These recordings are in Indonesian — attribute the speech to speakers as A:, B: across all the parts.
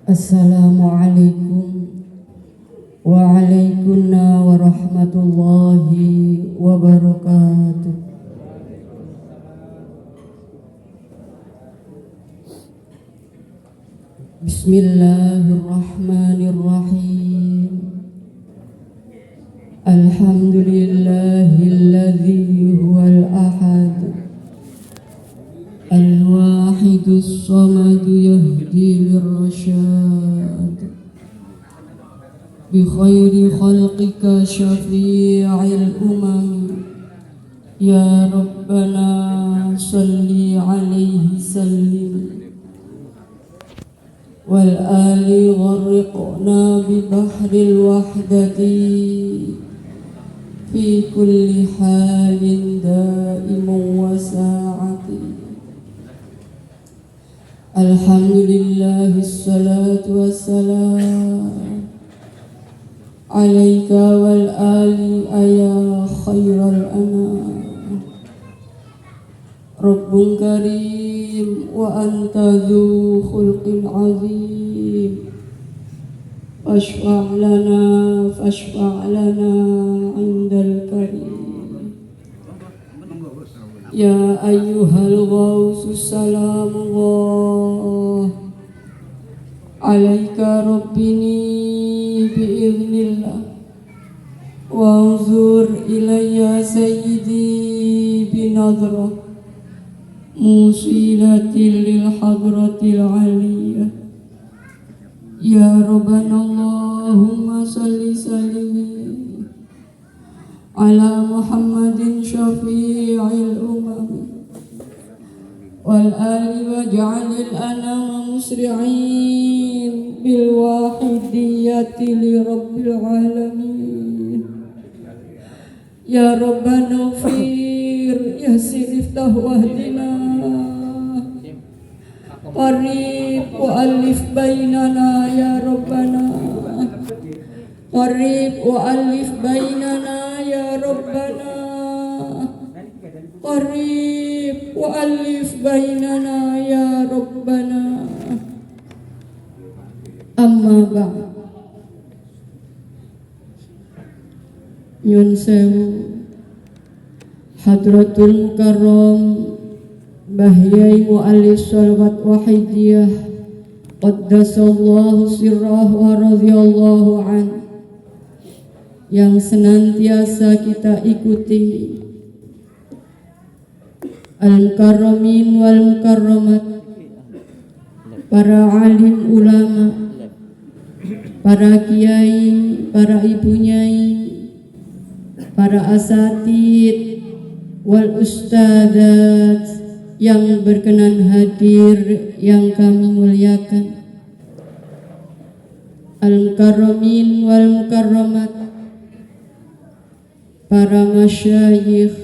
A: Assalamualaikum waalaikumsalam warahmatullahi wabarakatuh. Bismillahirrahmanirrahim. Alhamdulillahilladzi huwal ahad al-wahidus samad yahdi lirrasyad bi khairi khalqika syafi'il umam ya rabbana salli alaihi sallim wal ali gharriqna bi bahril wahdati fi kulli halin daimun wa sa'ati. Alhamdulillah, salatu wassalam alaika wal ali ya khairal anam. Rabbun karim wa anta dzu khulqin azim. Fashfa' lana indal karim. Ya ayyuhal ghawsu salamullah alaika rabbini bi'iznillah wanzur ilayya sayyidi binadra musilatil lil hadratil aliyah. Ya Rabbana Allahumma salli sallim ala Muhammadin syafi'il umam wal ali waj'alil anama musri'in bil wahidiyati li rabbil alamin. Ya Rabbana ufir yassir iftah wahdina qarib wa alif bainana ya Rabbana qarib wa alif bainana ya Rabbana qarib wa alif bainana ya Rabbana. Amma ba'd. Nyun sewu Hadratul Mukarram Bahyai Mu'alif Salawat Wahidiyah Qaddasallahu sirrah wa radhiyallahu an, yang senantiasa kita ikuti al-mukarramin wal mukarramat, para alim ulama, para kiai, para ibu nyai, para asatid wal ustadzat yang berkenan hadir yang kami muliakan, al-mukarramin wal mukarramat, para masyayikh,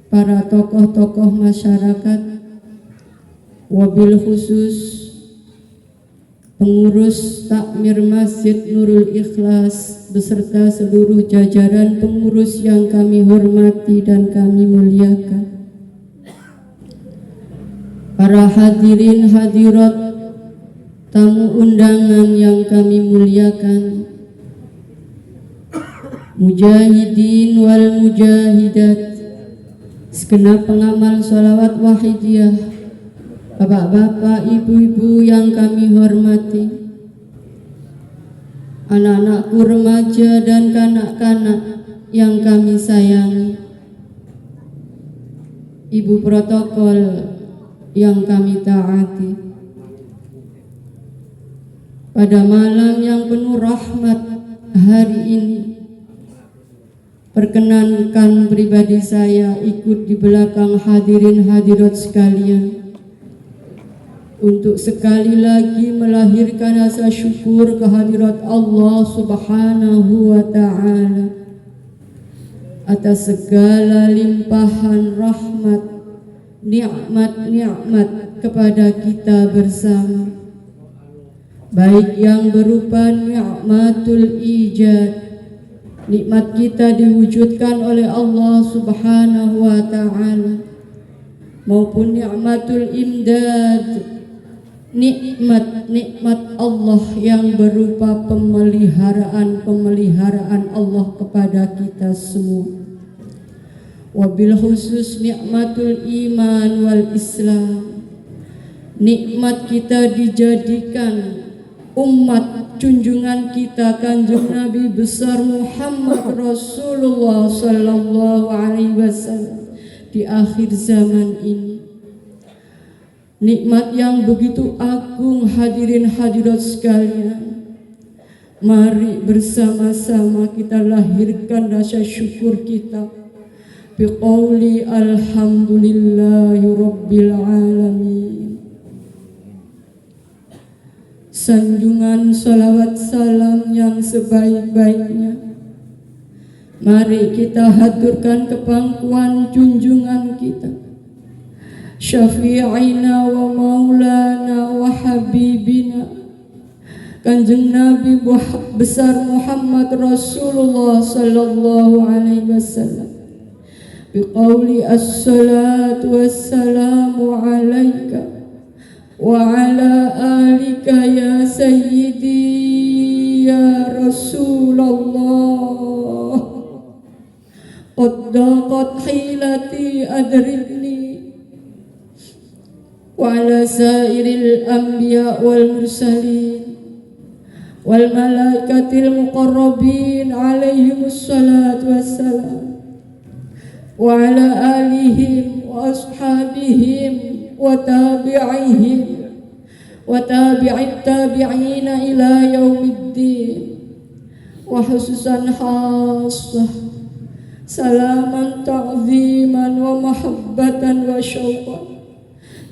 A: para tokoh-tokoh masyarakat, wabil khusus pengurus takmir Masjid Nurul Ikhlas beserta seluruh jajaran pengurus yang kami hormati dan kami muliakan, para hadirin hadirat tamu undangan yang kami muliakan, mujahidin wal mujahidat, segenap pengamal sholawat wahidiyah, bapak-bapak, ibu-ibu yang kami hormati, anak-anakku remaja dan kanak-kanak yang kami sayangi, ibu protokol yang kami taati. Pada malam yang penuh rahmat hari ini, perkenankan pribadi saya ikut di belakang hadirin hadirat sekalian untuk sekali lagi melahirkan rasa syukur kehadirat Allah Subhanahu wa ta'ala atas segala limpahan rahmat, nikmat-nikmat kepada kita bersama, baik yang berupa nikmatul ijad, nikmat kita diwujudkan oleh Allah Subhanahu wa ta'ala, maupun nikmatul imdad, nikmat Allah yang berupa pemeliharaan Allah kepada kita semua. Wabil khusus nikmatul iman wal Islam, nikmat kita dijadikan umat junjungan kita Kanjeng Nabi besar Muhammad Rasulullah sallallahu alaihi wasallam di akhir zaman ini. Nikmat yang begitu agung, hadirin hadirat sekalian. Mari bersama-sama kita lahirkan rasa syukur kita biqauli alhamdulillahi rabbil alamin. Sanjungan salawat salam yang sebaik-baiknya mari kita haturkan ke pangkuan junjungan kita, syafi'ina wa maulana wa habibina Kanjeng Nabi besar Muhammad Rasulullah sallallahu alaihi wasallam biqauli as-salatu wassalamu alaika wa ala alika ya sayyidi ya Rasulullah qad daqat hilati adrikni wa ala sairil anbiya wal mursalin wal malaikatil muqarrabin alaihimus salatu wassalam wa ala alihim wa ashabihim wa tabi'ihim wa tabi'it tabi'ina ila yaumiddin wa khususan khassah salaman ta'ziman wa mahabbatan wa syauqan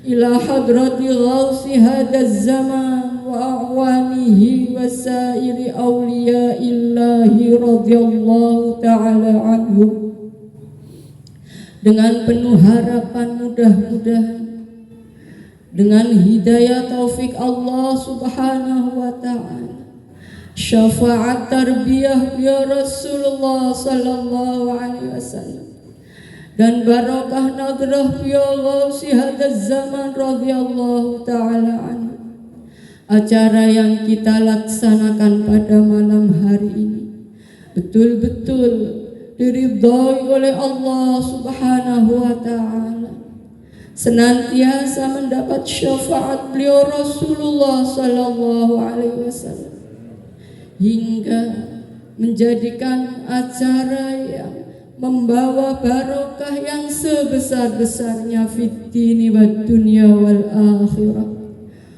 A: ila hadrati ghausi hadaz zaman wa a'wanihi wa sairi awliyaillahi radhiyallahu ta'ala anhu. Dengan penuh harapan mudah-mudahan dengan hidayah taufik Allah subhanahu wa ta'ala, syafaat tarbiyah ya Rasulullah sallallahu alaihi wasallam, dan barakah nadrah ya ghausi hadaz zaman radhiyallahu ta'ala anhu. Acara yang kita laksanakan pada malam hari ini betul-betul diridhai oleh Allah subhanahu wa ta'ala, senantiasa mendapat syafaat beliau Rasulullah sallallahu alaihi wasallam, hingga menjadikan acara yang membawa barokah yang sebesar-besarnya fid dini wad dunya wal akhirah.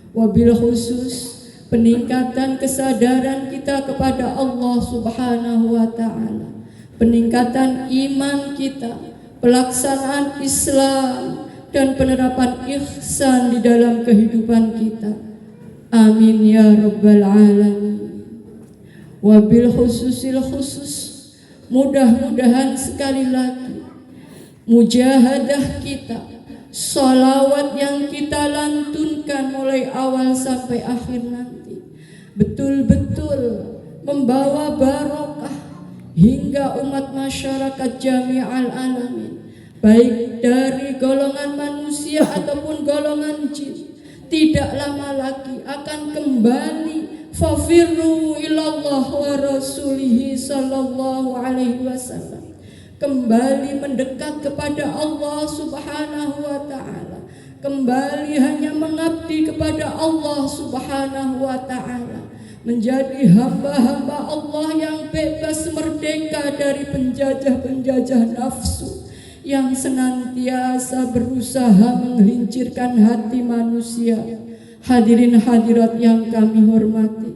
A: Wabil khusus peningkatan kesadaran kita kepada Allah subhanahu wa ta'ala, peningkatan iman kita, pelaksanaan Islam, dan penerapan ihsan di dalam kehidupan kita. Amin ya rabbal alamin. Wabil khususil khusus, mudah-mudahan sekali lagi mujahadah kita, salawat yang kita lantunkan mulai awal sampai akhir nanti betul-betul membawa barokah hingga umat masyarakat jami'al alamin, baik dari golongan manusia ataupun golongan jin, tidak lama lagi akan kembali fafirru ilallah wa rasulihi sallallahu alaihi wasallam, kembali mendekat kepada Allah subhanahu wa ta'ala, kembali hanya mengabdi kepada Allah subhanahu wa ta'ala, menjadi hamba-hamba Allah yang bebas merdeka dari penjajah-penjajah nafsu yang senantiasa berusaha menggelincirkan hati manusia. Hadirin hadirat yang kami hormati,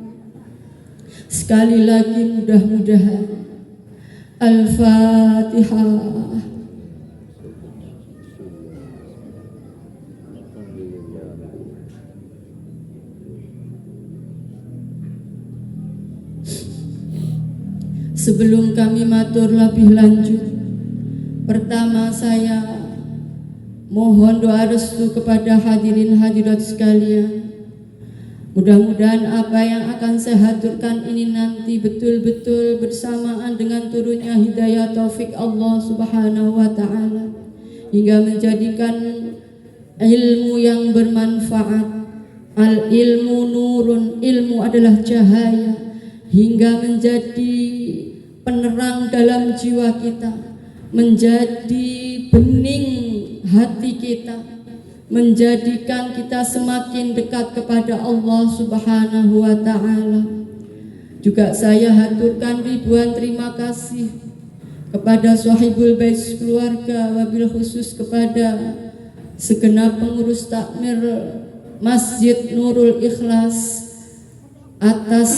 A: sekali lagi mudah-mudahan Al-Fatihah. Sebelum kami matur lebih lanjut, pertama saya mohon doa restu kepada hadirin hadirat sekalian. Mudah-mudahan apa yang akan saya haturkan ini nanti betul-betul bersamaan dengan turunnya hidayah taufik Allah subhanahu wa ta'ala, hingga menjadikan ilmu yang bermanfaat, Al ilmu nurun, ilmu adalah cahaya hingga menjadi penerang dalam jiwa kita, menjadi bening hati kita, menjadikan kita semakin dekat kepada Allah Subhanahu wa ta'ala. Juga saya haturkan ribuan terima kasih kepada Sahibul Bait keluarga, wabil khusus kepada segenap pengurus takmir Masjid Nurul Ikhlas atas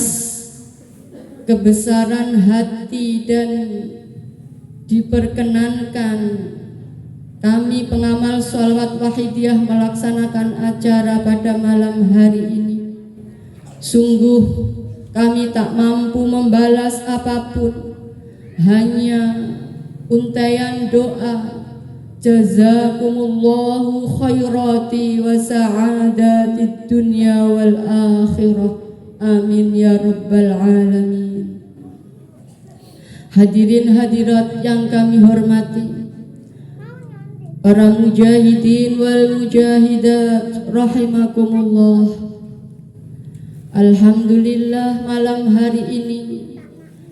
A: kebesaran hati dan diperkenankan kami pengamal sholawat wahidiyah melaksanakan acara pada malam hari ini. Sungguh kami tak mampu membalas apapun, hanya untaian doa. Jazakumullahu khairati wa sa'adatid dunya wal akhirah. Amin ya rabbal alamin. Hadirin hadirat yang kami hormati, para mujahidin wal mujahidat rahimakumullah. Alhamdulillah malam hari ini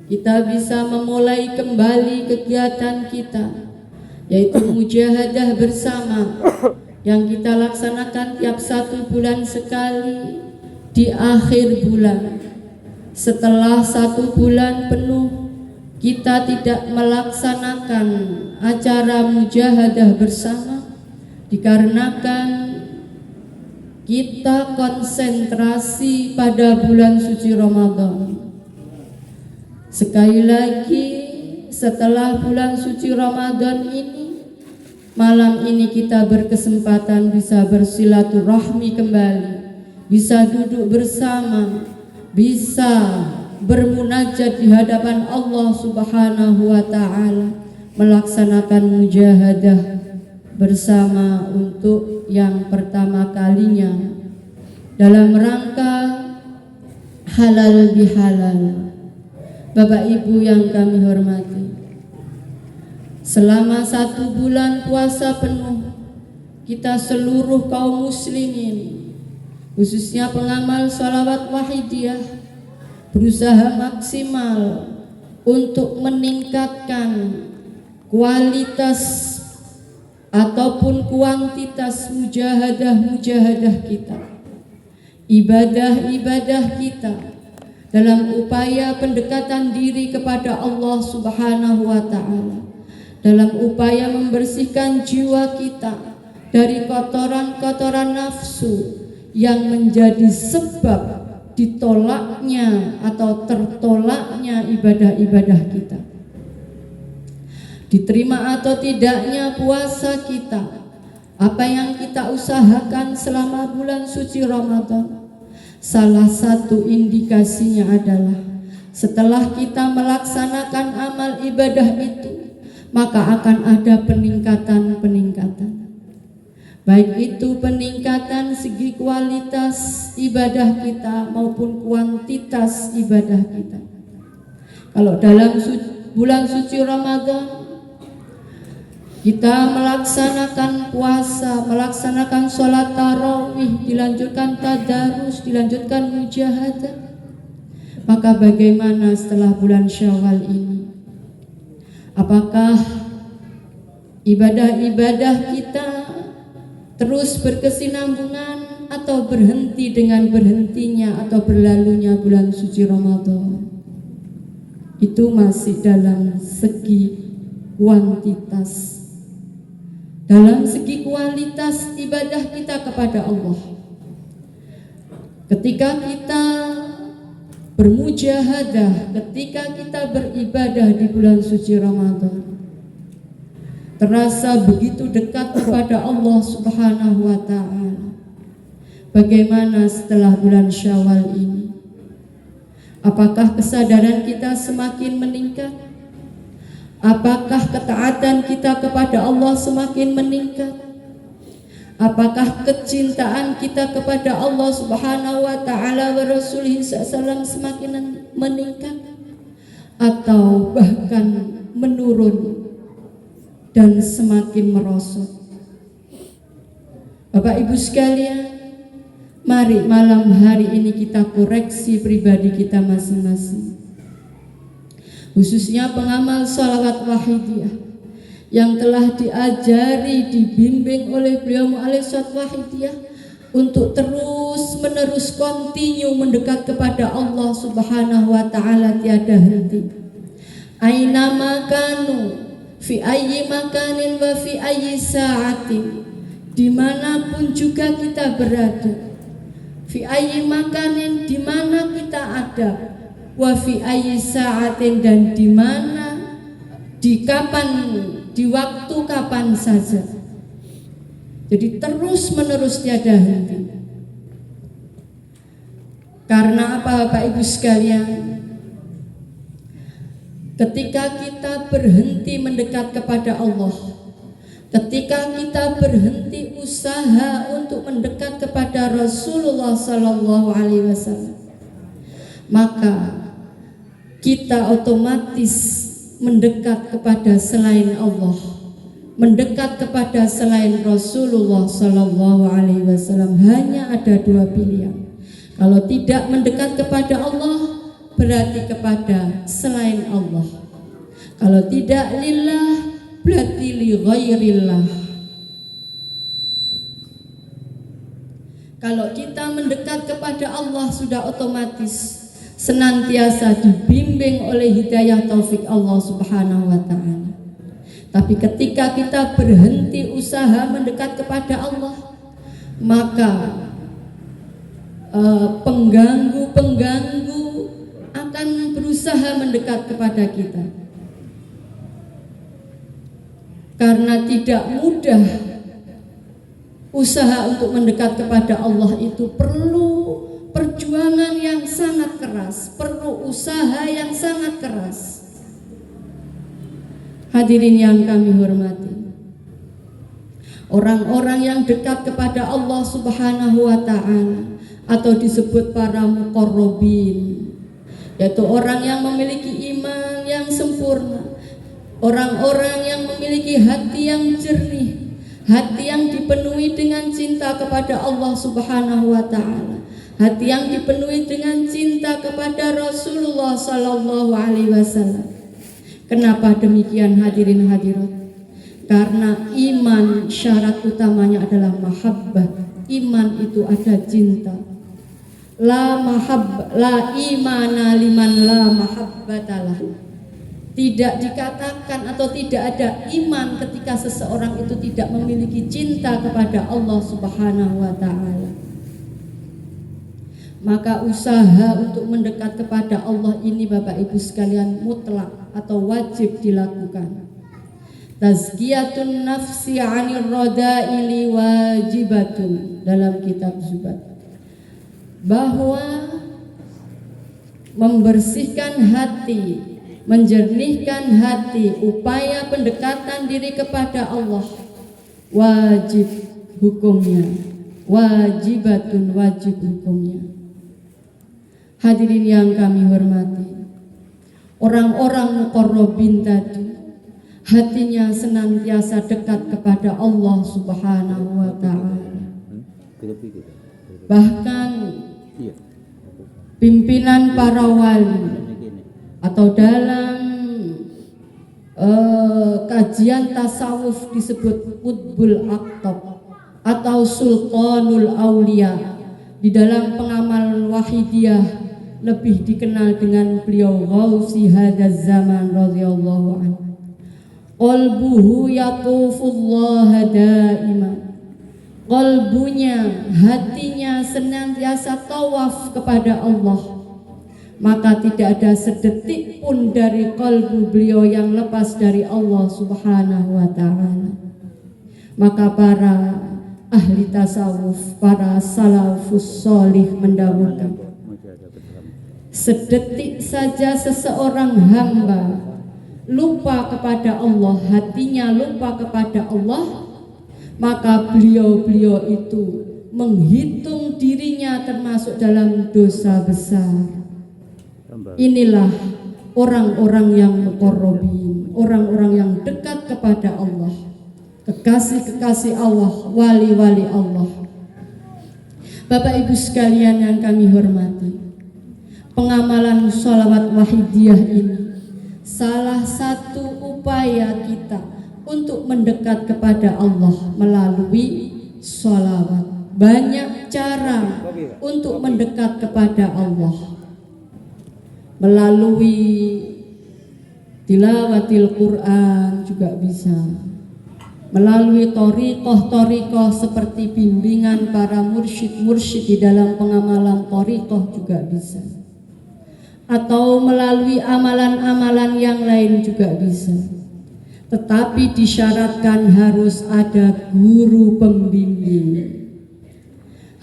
A: kita bisa memulai kembali kegiatan kita, yaitu mujahadah bersama yang kita laksanakan tiap 1 bulan sekali di akhir bulan. Setelah 1 bulan penuh kita tidak melaksanakan acara mujahadah bersama dikarenakan kita konsentrasi pada bulan suci Ramadan. Sekali lagi, setelah bulan suci Ramadan ini, malam ini kita berkesempatan bisa bersilaturahmi kembali, bisa duduk bersama, bisa bermunajat di hadapan Allah Subhanahu wa ta'ala, melaksanakan mujahadah bersama untuk yang pertama kalinya dalam rangka halal bihalal. Bapak Ibu yang kami hormati, selama 1 bulan puasa penuh kita seluruh kaum muslimin, khususnya pengamal sholawat wahidiyah, berusaha maksimal untuk meningkatkan kualitas ataupun kuantitas mujahadah kita, ibadah kita, dalam upaya pendekatan diri kepada Allah Subhanahu wa ta'ala, dalam upaya membersihkan jiwa kita dari kotoran-kotoran nafsu yang menjadi sebab ditolaknya atau tertolaknya ibadah-ibadah kita, diterima atau tidaknya puasa kita, apa yang kita usahakan selama bulan suci Ramadan. Salah satu indikasinya adalah setelah kita melaksanakan amal ibadah itu, maka akan ada peningkatan. Baik itu peningkatan segi kualitas ibadah kita maupun kuantitas ibadah kita. Kalau dalam bulan suci Ramadan kita melaksanakan puasa, melaksanakan sholat tarawih, dilanjutkan tadarus, dilanjutkan mujahadah, maka bagaimana setelah bulan Syawal ini? Apakah ibadah-ibadah kita terus berkesinambungan atau berhenti dengan berhentinya atau berlalunya bulan suci Ramadan? Itu masih dalam segi kuantitas. Dalam segi kualitas ibadah kita kepada Allah, ketika kita bermujahadah, ketika kita beribadah di bulan suci Ramadan, terasa begitu dekat kepada Allah Subhanahu wa ta'ala. Bagaimana setelah bulan Syawal ini? Apakah kesadaran kita semakin meningkat? Apakah ketaatan kita kepada Allah semakin meningkat? Apakah kecintaan kita kepada Allah Subhanahu wa ta'ala wa Rasulih SAW semakin meningkat? Atau bahkan menurun dan semakin merosot? Bapak Ibu sekalian, Mari malam hari ini kita koreksi pribadi kita masing-masing, khususnya pengamal sholawat wahidiyah yang telah diajari, dibimbing oleh beliau mu'alif sholawat wahidiyah untuk terus menerus kontinu mendekat kepada Allah Subhanahu wa ta'ala tiada henti. Aina makanu fi ayyi makanin wa fi ayyi sa'atin, dimanapun juga kita berada, fi ayyi makanin, di mana kita ada, wa fi ayyi sa'atin, dan di mana, di kapan, di waktu kapan saja. Jadi terus menerus tiada henti. Karena apa Bapak Ibu sekalian? Ketika kita berhenti mendekat kepada Allah, ketika kita berhenti usaha untuk mendekat kepada Rasulullah Sallallahu Alaihi Wasallam, maka kita otomatis mendekat kepada selain Allah, mendekat kepada selain Rasulullah Sallallahu Alaihi Wasallam. Hanya ada dua pilihan. Kalau tidak mendekat kepada Allah, berarti kepada selain Allah. Kalau tidak lillah, berarti li ghairillah. Kalau kita mendekat kepada Allah, sudah otomatis senantiasa dibimbing oleh hidayah taufik Allah Subhanahu wa ta'ala. Tapi ketika kita berhenti usaha mendekat kepada Allah, maka pengganggu-pengganggu akan berusaha mendekat kepada kita. Karena tidak mudah, usaha untuk mendekat kepada Allah itu perlu perjuangan yang sangat keras, perlu usaha yang sangat keras. Hadirin yang kami hormati, orang-orang yang dekat kepada Allah Subhanahu wa ta'ala atau disebut para muqarrabin, yaitu orang yang memiliki iman yang sempurna, orang-orang yang memiliki hati yang jernih, hati yang dipenuhi dengan cinta kepada Allah Subhanahu wa ta'ala, hati yang dipenuhi dengan cinta kepada Rasulullah Sallallahu Alaihi Wasallam. Kenapa demikian hadirin hadirat? Karena iman syarat utamanya adalah mahabbah. Iman itu ada cinta. La imana liman la mahabbatalah. Tidak dikatakan atau tidak ada iman ketika seseorang itu tidak memiliki cinta kepada Allah Subhanahu wa ta'ala. Maka usaha untuk mendekat kepada Allah ini Bapak Ibu sekalian mutlak atau wajib dilakukan. Tazkiyatun nafsi 'anil rada'ili wajibatun, dalam kitab Zubat, bahwa membersihkan hati, menjernihkan hati, upaya pendekatan diri kepada Allah wajib hukumnya, wajibatun, wajib hukumnya. Hadirin yang kami hormati, orang-orang muqarrabin tadi hatinya senantiasa dekat kepada Allah Subhanahu wa ta'ala. Bahkan pimpinan para wali atau dalam kajian tasawuf disebut Qutbul Aqtab atau Sultanul Aulia, di dalam pengamal wahidiyah lebih dikenal dengan beliau Ghausi hadzal zaman radhiyallahu anhu. Qalbuhu yatufullaha daiman, qalbunya, hatinya senantiasa tawaf kepada Allah, maka tidak ada sedetik pun dari qalbu beliau yang lepas dari Allah Subhanahu wa ta'ala. Maka para ahli tasawuf, para salafus sholih mendahulukan, sedetik saja seseorang hamba lupa kepada Allah, hatinya lupa kepada Allah, maka beliau itu menghitung dirinya termasuk dalam dosa besar. Inilah orang-orang yang muqarrabin, orang-orang yang dekat kepada Allah, kekasih-kekasih Allah, wali-wali Allah. Bapak Ibu sekalian yang kami hormati, pengamalan sholawat wahidiyah ini salah satu upaya kita untuk mendekat kepada Allah melalui sholawat. Banyak cara untuk mendekat kepada Allah, melalui tilawatil Quran juga bisa, melalui thariqah seperti bimbingan para mursyid di dalam pengamalan thariqah juga bisa, atau melalui amalan-amalan yang lain juga bisa. Tetapi disyaratkan harus ada guru pembimbing,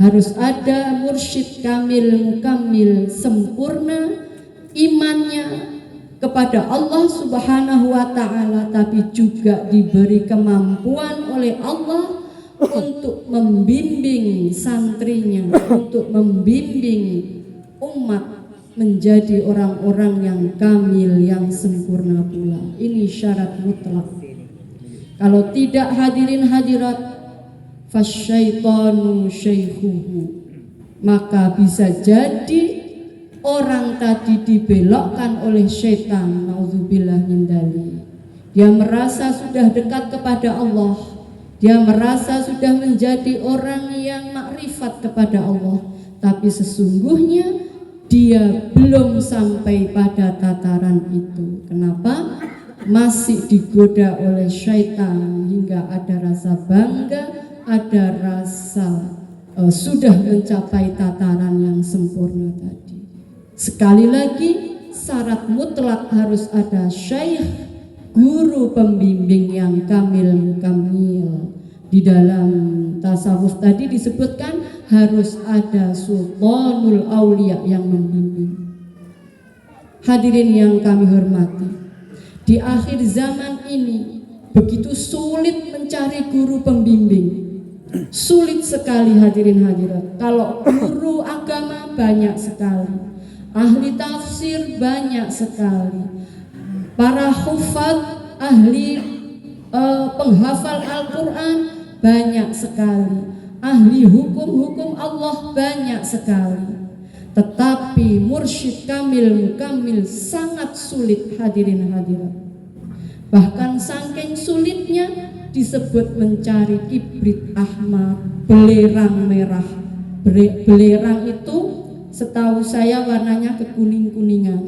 A: harus ada mursyid kamil mukamil sempurna imannya kepada Allah Subhanahu wa ta'ala, tapi juga diberi kemampuan oleh Allah untuk membimbing santrinya, untuk membimbing umat menjadi orang-orang yang kamil, yang sempurna pula. Ini syarat mutlak. Kalau tidak hadirin hadirat, fasyaitanu syaikhuhu, maka bisa jadi orang tadi dibelokkan oleh syaitan, naudzubillah min dzalik. Dia merasa sudah dekat kepada Allah, dia merasa sudah menjadi orang yang makrifat kepada Allah, tapi sesungguhnya dia belum sampai pada tataran itu. Kenapa? Masih digoda oleh syaitan hingga ada rasa bangga, ada rasa sudah mencapai tataran yang sempurna tadi. Sekali lagi, syarat mutlak harus ada syaikh, guru pembimbing yang kamil mukamil. Di dalam tasawuf tadi disebutkan harus ada sultanul aulia yang membimbing. Hadirin yang kami hormati, di akhir zaman ini begitu sulit mencari guru pembimbing. Sulit sekali hadirin hadirat. Kalau guru agama banyak sekali, ahli tafsir banyak sekali, para hufad, ahli penghafal Al-Quran banyak sekali, ahli hukum Allah banyak sekali. Tetapi mursyid kamil mukamil sangat sulit hadirin hadirat. Bahkan saking sulitnya disebut mencari kibrit ahmar, belerang merah. Belerang itu setahu saya warnanya kekuning-kuningan,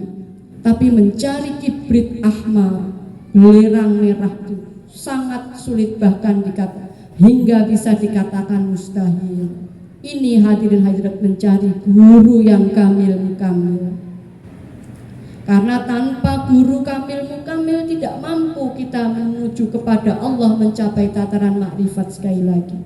A: tapi mencari kibrit ahmar, belerang merah itu sangat sulit, bahkan hingga bisa dikatakan mustahil. Ini hadirin hadirat mencari guru yang kamil mukamil. Karena tanpa guru kamil mukamil tidak mampu kita menuju kepada Allah, mencapai tataran makrifat sekali lagi.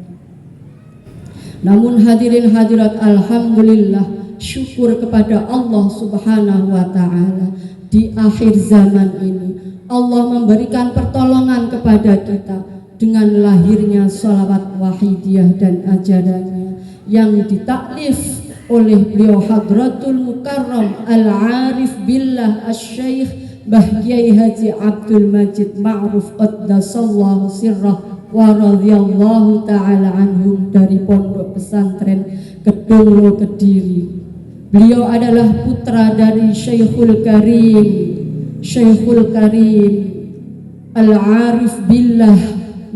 A: Namun hadirin hadirat, alhamdulillah, syukur kepada Allah Subhanahu wa ta'ala, di akhir zaman ini Allah memberikan pertolongan kepada kita dengan lahirnya sholawat wahidiyah dan ajarannya yang ditaklif oleh beliau Hadratul Mukarram Al-Arif Billah Asy-Syaikh Mbah Kyai Haji Abdul Majid Ma'ruf Qaddasallahu sirrah wa radhiyallahu ta'ala anhum, dari Pondok Pesantren Kedunglo Kediri. Beliau adalah putra dari Syekhul Karim Al-Arif Billah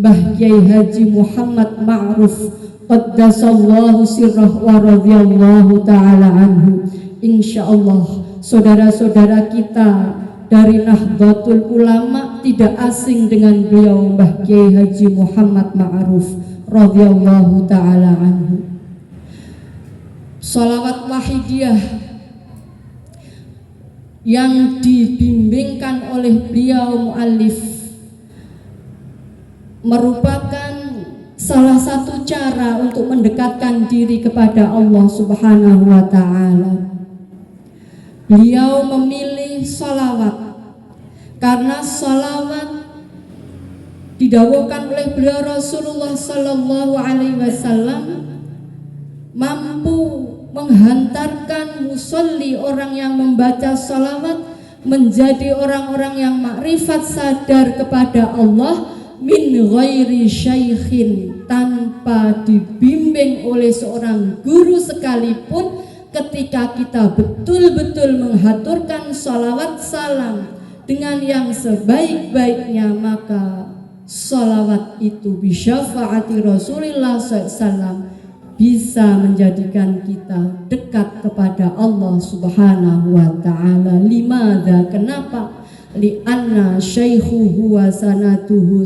A: Mbah Kyai Haji Muhammad Ma'ruf Qaddasallahu sirrah wa radhiyallahu ta'ala anhu. Insyaallah saudara-saudara kita dari Nahdlatul Ulama tidak asing dengan beliau Mbah Kyai Haji Muhammad Ma'ruf radhiyallahu ta'ala anhu. Sholawat wahidiyah yang dibimbingkan oleh beliau muallif merupakan salah satu cara untuk mendekatkan diri kepada Allah Subhanahu wa ta'ala. Beliau memilih sholawat karena sholawat didawuhkan oleh beliau Rasulullah Sallallahu Alaihi Wasallam mampu menghantarkan musolli, orang yang membaca sholawat, menjadi orang-orang yang makrifat sadar kepada Allah, min ghairi syaikhin, tanpa dibimbing oleh seorang guru sekalipun. Ketika kita betul-betul menghaturkan salawat salam dengan yang sebaik-baiknya, maka salawat itu bisyafaati Rasulullah SAW bisa menjadikan kita dekat kepada Allah Subhanahu wa ta'ala. Limadha, kenapa? Li'anna syaikhuhu wa sanatuhu,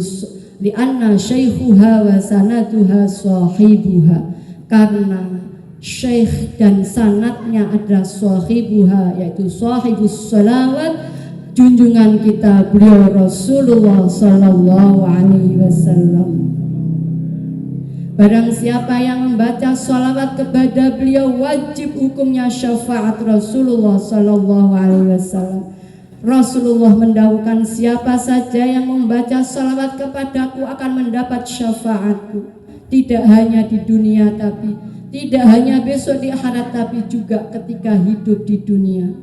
A: li'anna syaikhuha wa sanatuha sahibuha, karena syekh dan sanatnya adalah sahibuha, yaitu sahibus salawat, junjungan kita beliau Rasulullah sallallahu alaihi wasallam. Barang siapa yang membaca salawat kepada beliau, wajib hukumnya syafaat Rasulullah sallallahu alaihi wasallam. Rasulullah mendahulukan, siapa saja yang membaca salawat kepadaku akan mendapat syafaatku, tidak hanya di dunia, tapi tidak hanya besok di akhirat, tapi juga ketika hidup di dunia.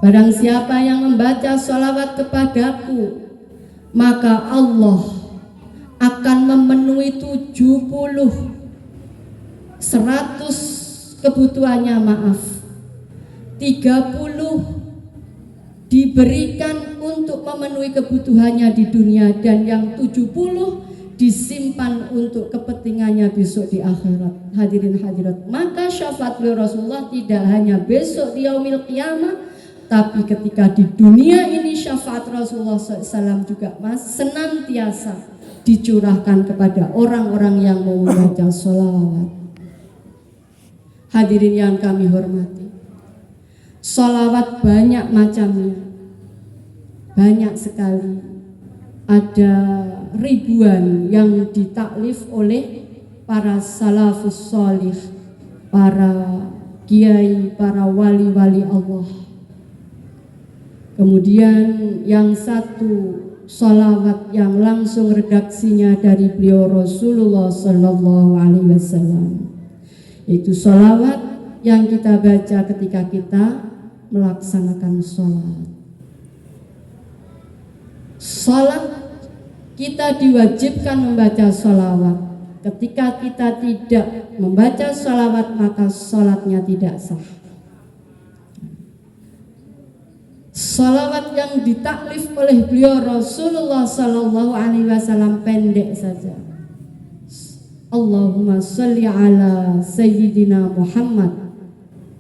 A: Barang siapa yang membaca sholawat kepadaku, maka Allah akan memenuhi 70, 100 kebutuhannya, 30 diberikan untuk memenuhi kebutuhannya di dunia, dan yang 70 disimpan untuk kepentingannya besok di akhirat. Hadirin hadirat, maka syafaat beliau Rasulullah tidak hanya besok di yaumil qiyamah, tapi ketika di dunia ini syafaat Rasulullah SAW juga senantiasa dicurahkan kepada orang-orang yang mau membaca sholawat. Hadirin yang kami hormati, sholawat banyak macamnya, banyak sekali. Ada ribuan yang ditaklif oleh para salafus sholih, para kiai, para wali-wali Allah. Kemudian yang satu sholawat yang langsung redaksinya dari beliau Rasulullah Sallallahu Alaihi Wasallam, yaitu sholawat yang kita baca ketika kita melaksanakan sholat. Sholat kita diwajibkan membaca sholawat. Ketika kita tidak membaca sholawat, maka sholatnya tidak sah. Sholawat yang ditaklif oleh beliau Rasulullah Sallallahu Alaihi Wasallam pendek saja. Allahumma sholli ala Sayyidina Muhammad,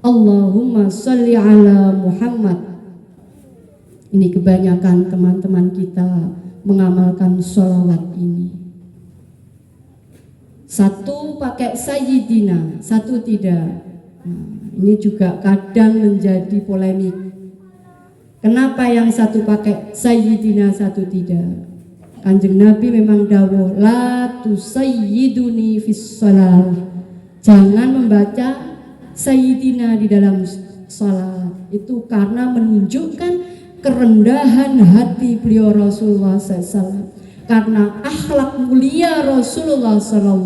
A: Allahumma sholli ala Muhammad. Ini kebanyakan teman-teman kita mengamalkan sholawat ini. Satu pakai Sayyidina, satu tidak. Ini juga kadang menjadi polemik. Kenapa yang satu pakai Sayyidina, satu tidak? Kanjeng Nabi memang dawuh, la tusayyiduni fis shalah. Jangan membaca Sayyidina di dalam salat. Itu karena menunjukkan kerendahan hati beliau Rasulullah SAW, karena akhlak mulia Rasulullah SAW.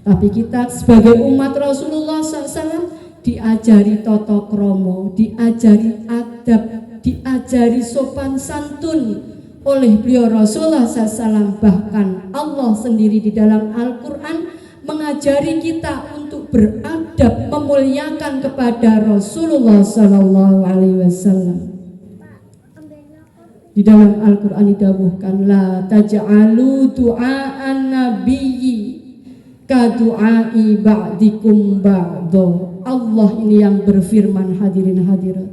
A: Tapi kita sebagai umat Rasulullah SAW diajari tata krama, diajari adab, diajari sopan santun oleh beliau Rasulullah SAW. Bahkan Allah sendiri di dalam Al-Quran mengajari kita untuk beradab, memuliakan kepada Rasulullah Sallallahu Alaihi Wasallam. Di dalam Al-Quran didawuhkan, la taj'alu du'aan nabiyyi ka du'ai ba'dikum ba'do. Allah ini yang berfirman, hadirin hadirat.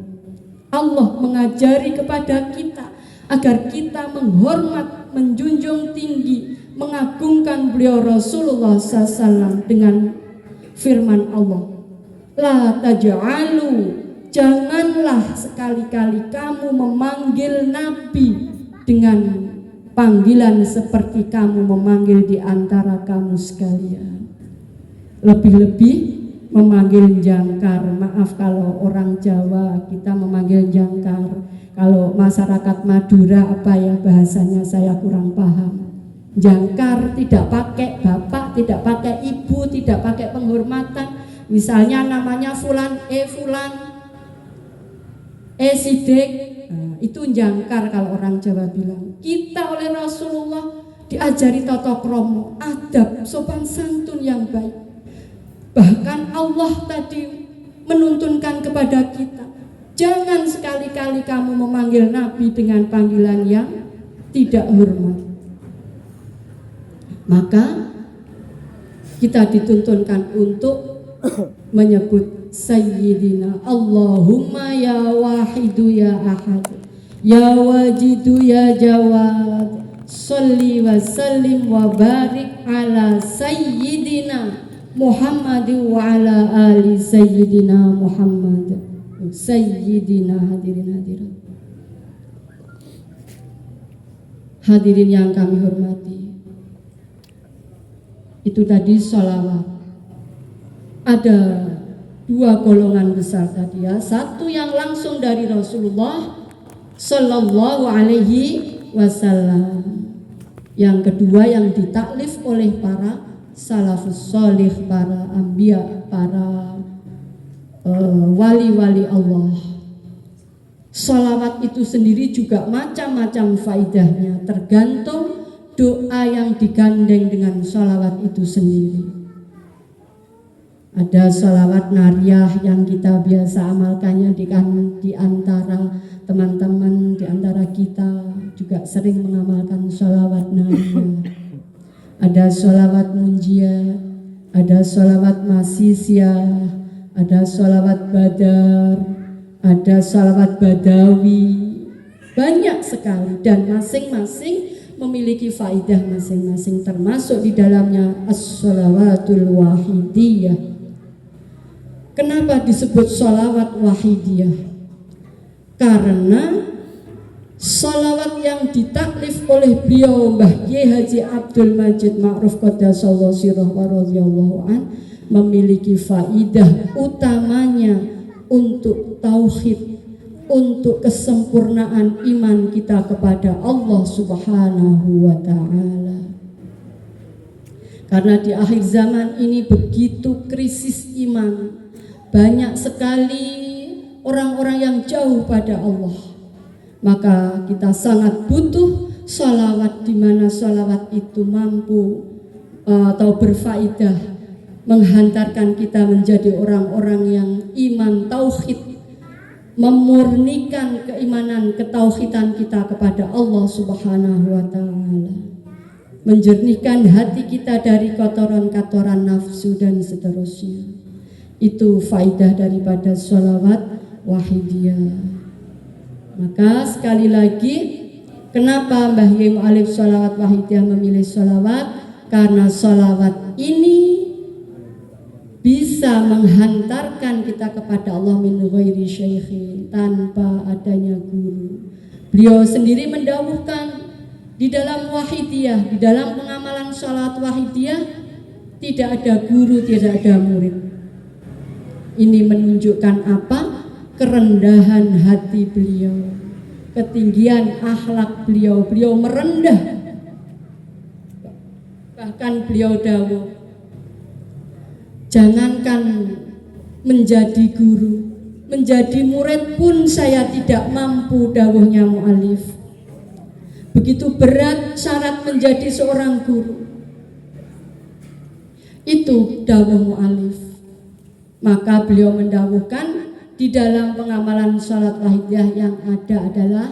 A: Allah mengajari kepada kita agar kita menghormat, menjunjung tinggi, mengagungkan beliau Rasulullah SAW dengan firman Allah, la taj'alu, janganlah sekali-kali kamu memanggil Nabi dengan panggilan seperti kamu memanggil di antara kamu sekalian. Lebih-lebih memanggil jangkar. Maaf kalau orang Jawa kita memanggil jangkar. Kalau masyarakat Madura apa ya bahasanya saya kurang paham. Jangkar tidak pakai bapak, tidak pakai ibu, tidak pakai penghormatan. Misalnya namanya fulan, fulan. sidik, itu jangkar kalau orang Jawa bilang. Kita oleh Rasulullah diajari tata krama, adab, sopan santun yang baik. Bahkan Allah tadi menuntunkan kepada kita, jangan sekali-kali kamu memanggil Nabi dengan panggilan yang tidak hormat. Maka kita dituntunkan untuk menyebut Sayyidina Allahumma ya wahidu ya ahad ya wajidu ya jawad sholli wa sallim wa barik ala Sayyidina Muhammad wa ala ali Sayyidina Muhammad. Sayyidina, hadirin hadirat, hadirin yang kami hormati, itu tadi sholawat. Ada dua golongan besar tadi ya. Satu yang langsung dari Rasulullah Sallallahu Alaihi Wasallam. Yang kedua yang ditaklif oleh para salafus sholih, para anbiya, para wali-wali Allah. Sholawat itu sendiri juga macam-macam faidahnya, tergantung doa yang digandeng dengan sholawat itu sendiri. Ada sholawat nariyah yang kita biasa amalkannya di antara teman-teman, di antara kita juga sering mengamalkan sholawat nariyah. Ada sholawat munjiah, ada sholawat masisyah, ada sholawat badar, ada sholawat badawi, banyak sekali, dan masing-masing memiliki faidah masing-masing, termasuk di dalamnya as-sholawatul wahidiyah. Kenapa disebut sholawat wahidiyah? Karena sholawat yang ditaklif oleh beliau Mbah Kiai Haji Abdul Majid Ma'ruf Qaddasallahu sirrah wa radhiyallahu an memiliki faidah utamanya untuk tauhid, untuk kesempurnaan iman kita kepada Allah Subhanahu wa ta'ala. Karena di akhir zaman ini begitu krisis iman, banyak sekali orang-orang yang jauh pada Allah. Maka kita sangat butuh sholawat, di mana sholawat itu mampu atau berfaedah menghantarkan kita menjadi orang-orang yang iman tauhid, memurnikan keimanan ketauhidan kita kepada Allah Subhanahu wa ta'ala, menjernihkan hati kita dari kotoran-kotoran nafsu dan seterusnya. Itu faidah daripada sholawat wahidiyah. Maka sekali lagi, kenapa Mbah Yai Mu'alif sholawat wahidiyah memilih sholawat? Karena sholawat ini bisa menghantarkan kita kepada Allah min ghairi syaikhin, tanpa adanya guru. Beliau sendiri mendawuhkan di dalam wahidiyah, di dalam pengamalan sholawat wahidiyah, tidak ada guru, tidak ada murid. Ini menunjukkan apa? Kerendahan hati beliau, ketinggian akhlak beliau. Beliau merendah. Bahkan beliau dawuh, jangankan menjadi guru, menjadi murid pun saya tidak mampu, dawuhnya mu'alif. Begitu berat syarat menjadi seorang guru. Itu dawuh mu'alif. Maka beliau mendawuhkan di dalam pengamalan salat wahidiyah yang ada adalah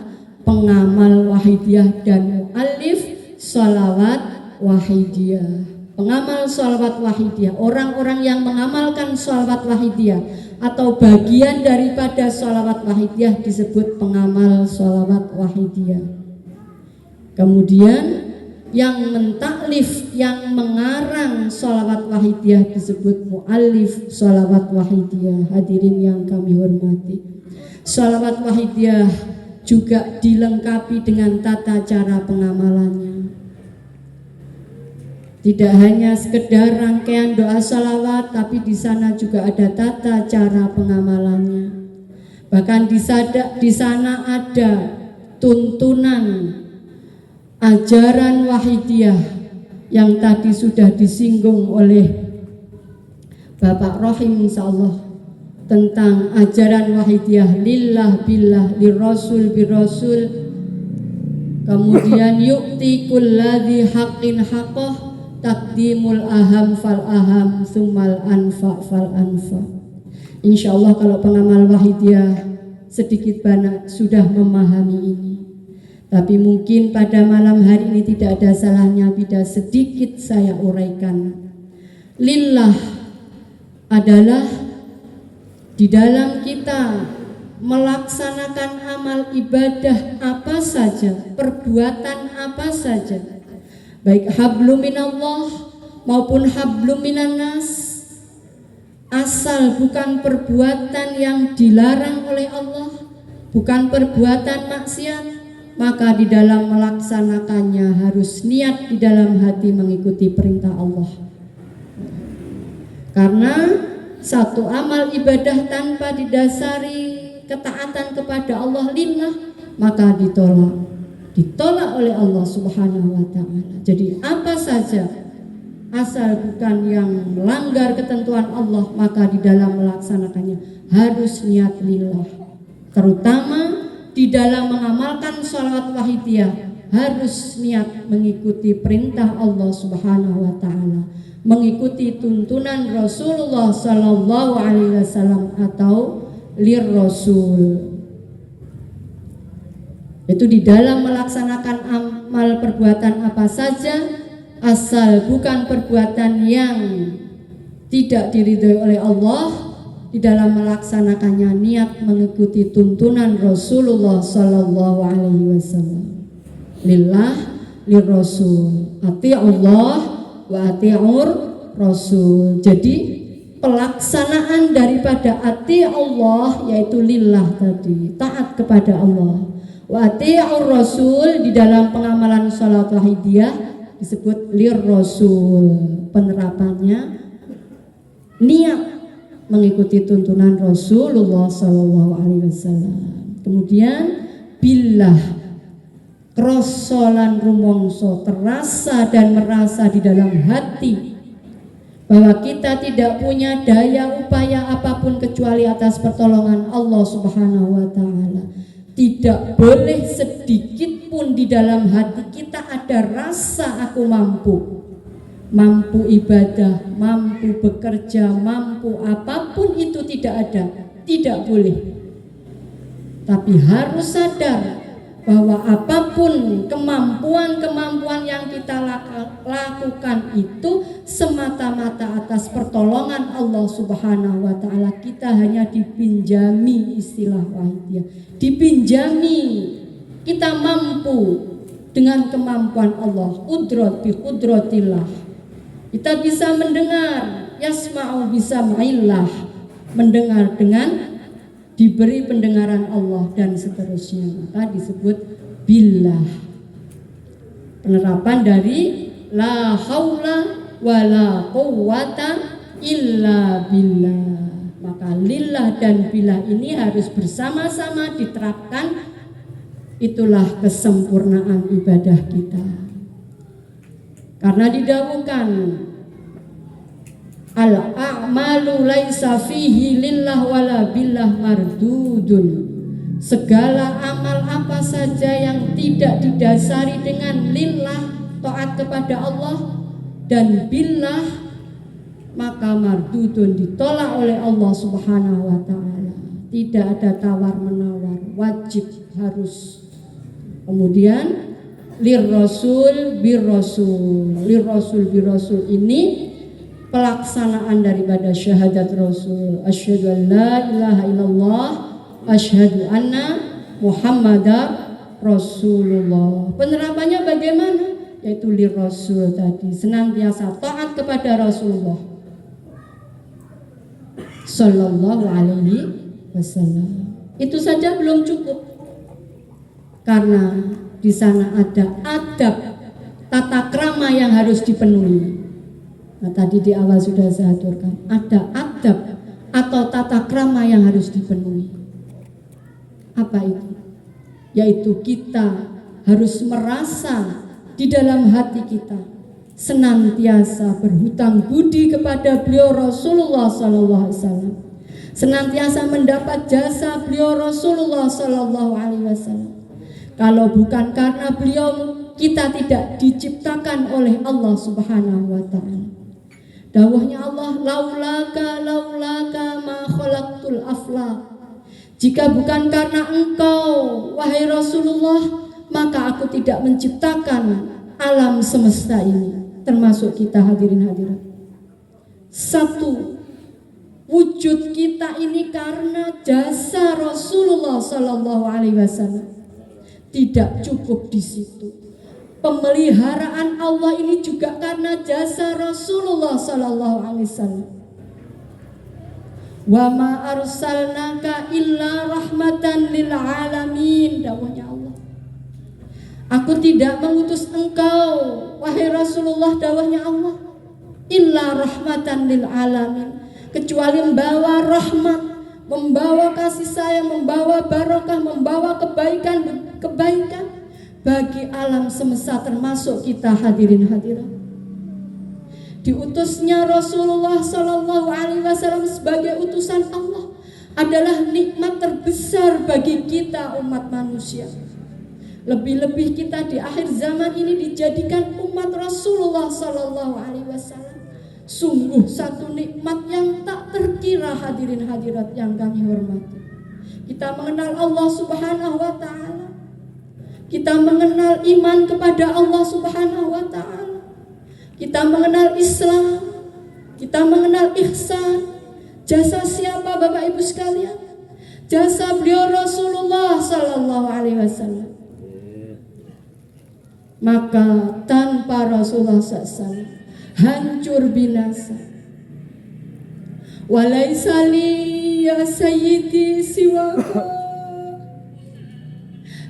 A: pengamal wahidiyah dan mu'alif salawat wahidiyah. Pengamal sholawat wahidiyah, orang-orang yang mengamalkan sholawat wahidiyah atau bagian daripada sholawat wahidiyah disebut pengamal sholawat wahidiyah. Kemudian yang mentaklif, yang mengarang sholawat wahidiyah disebut mu'alif sholawat wahidiyah. Hadirin yang kami hormati, sholawat wahidiyah juga dilengkapi dengan tata cara pengamalannya. Tidak hanya sekedar rangkaian doa salawat, tapi di sana juga ada tata cara pengamalannya. Bahkan di sana ada tuntunan ajaran wahidiyah yang tadi sudah disinggung oleh Bapak Rohim insyaallah tentang ajaran wahidiyah lillah billah lirrasul birrasul, kemudian yu'ti kulladzi haqqin haqqah, takdimul aham fal aham summal anfa fal anfa. Insyaallah kalau pengamal wahidiyah sedikit banyak sudah memahami ini. Tapi mungkin pada malam hari ini tidak ada salahnya bila sedikit saya uraikan. Lillah adalah di dalam kita melaksanakan amal ibadah apa saja, perbuatan apa saja, baik hablum minallah maupun hablum minannas, asal bukan perbuatan yang dilarang oleh Allah, bukan perbuatan maksiat, maka di dalam melaksanakannya harus niat di dalam hati mengikuti perintah Allah. Karena satu amal ibadah tanpa didasari ketaatan kepada Allah lillah, maka ditolak oleh Allah Subhanahu wa taala. Jadi apa saja asal bukan yang melanggar ketentuan Allah, maka di dalam melaksanakannya harus niat lillah. Terutama di dalam mengamalkan sholawat wahidiyah harus niat mengikuti perintah Allah Subhanahu wa taala, mengikuti tuntunan Rasulullah sallallahu alaihi wasallam atau lirrasul. Itu di dalam melaksanakan amal perbuatan apa saja, asal bukan perbuatan yang tidak diridhoi oleh Allah, di dalam melaksanakannya niat mengikuti tuntunan Rasulullah sallallahu alaihi wasallam. Lillah lirrasul, ati'ullah wa ati'ur rasul. Jadi pelaksanaan daripada ati'ullah yaitu lillah tadi, taat kepada Allah. Wa ati'ur rasul di dalam pengamalan salat wahidiyah disebut lirrasul. Penerapannya niat mengikuti tuntunan Rasulullah sallallahu alaihi wasallam. Kemudian billah, krosolan rumongso, terasa dan merasa di dalam hati bahwa kita tidak punya daya upaya apapun kecuali atas pertolongan Allah Subhanahu wa taala. Tidak boleh sedikit pun di dalam hati kita ada rasa aku mampu ibadah, mampu bekerja, mampu apapun itu tidak ada, tidak boleh. Tapi harus sadar bahwa apapun kemampuan yang kita lakukan itu semata-mata atas pertolongan Allah Subhanahu wa taala. Kita hanya dipinjami, istilah wahidiyah, dipinjami. Kita mampu dengan kemampuan Allah, qudrat bi qudratillah. Kita bisa mendengar, yasma'u bisa ma'illah, mendengar dengan diberi pendengaran Allah dan seterusnya. Maka disebut billah. Penerapan dari la haula wala quwwata illa billah. Maka lillah dan billah ini harus bersama-sama diterapkan. Itulah kesempurnaan ibadah kita. Karena didhawuhkan al-a'malu laisa fihi lillah wala billah mardudun. Segala amal apa saja yang tidak didasari dengan lillah, taat kepada Allah, dan billah, maka mardudun, ditolak oleh Allah Subhanahu wa taala. Tidak ada tawar-menawar, wajib harus. Kemudian lirrasul birrasul. Lirrasul birrasul ini pelaksanaan daripada syahadat Rasul, asyhadu an la ilaha illallah, asyhadu anna Muhammadar Rasulullah. Penerapannya bagaimana? Yaitu lirrasul tadi, senantiasa taat kepada Rasulullah sallallahu alaihi wasallam. Itu saja belum cukup, karena di sana ada adab tata krama yang harus dipenuhi. Nah, tadi di awal sudah saya aturkan, ada adab atau tata krama yang harus dipenuhi. Apa itu? Yaitu kita harus merasa di dalam hati kita senantiasa berhutang budi kepada beliau Rasulullah SAW, senantiasa mendapat jasa beliau Rasulullah Sallallahu Alaihi Wasallam. Kalau bukan karena beliau, kita tidak diciptakan oleh Allah Subhanahu Wa Taala. Dawuhnya Allah, laulaka ma khalaqtul aflaq. Jika bukan karena engkau, wahai Rasulullah, maka aku tidak menciptakan alam semesta ini, termasuk kita hadirin hadirat. Satu, wujud kita ini karena jasa Rasulullah Sallallahu Alaihi Wasallam. Tidak cukup di situ. Pemeliharaan Allah ini juga karena jasa Rasulullah Sallallahu Alaihi Wasallam. Wa ma arsalnaka illa rahmatan lil alamin, dawuhnya Allah. Aku tidak mengutus engkau, wahai Rasulullah, dawuhnya Allah, illa rahmatan lil alamin, kecuali membawa rahmat, membawa kasih sayang, membawa barokah, membawa kebaikan bagi alam semesta, termasuk kita hadirin hadirat. Diutusnya Rasulullah Sallallahu Alaihi Wasallam sebagai utusan Allah adalah nikmat terbesar bagi kita umat manusia. Lebih-lebih kita di akhir zaman ini dijadikan umat Rasulullah Sallallahu Alaihi Wasallam. Sungguh satu nikmat yang tak terkira hadirin hadirat yang kami hormati. Kita mengenal Allah Subhanahu Wa Taala. Kita mengenal iman kepada Allah Subhanahu Wa Taala. Kita mengenal Islam. Kita mengenal ihsan. Jasa siapa Bapak Ibu sekalian? Jasa beliau Rasulullah Sallallahu Alaihi Wasallam. Maka tanpa Rasulullah SAW hancur binasa. Walaisa li ya sayyidi siwaka,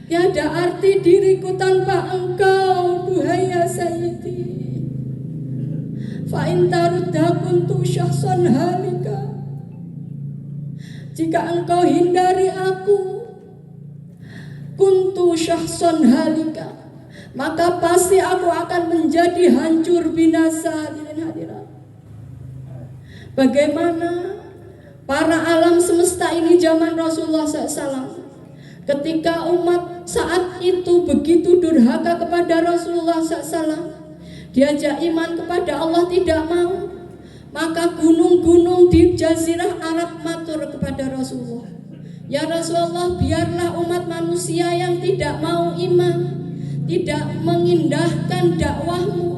A: tiada arti diriku tanpa engkau, duhai ya sayyidi. Fa in tarudda kuntu syakhsan halika, jika engkau hindari aku, kuntu syakhsan halika, maka pasti aku akan menjadi hancur binasa. Hadirin. Bagaimana para alam semesta ini zaman Rasulullah SAW, ketika umat saat itu begitu durhaka kepada Rasulullah SAW, diajak iman kepada Allah tidak mau, maka gunung-gunung di Jazirah Arab matur kepada Rasulullah, ya Rasulullah, biarlah umat manusia yang tidak mau iman, tidak mengindahkan dakwahmu,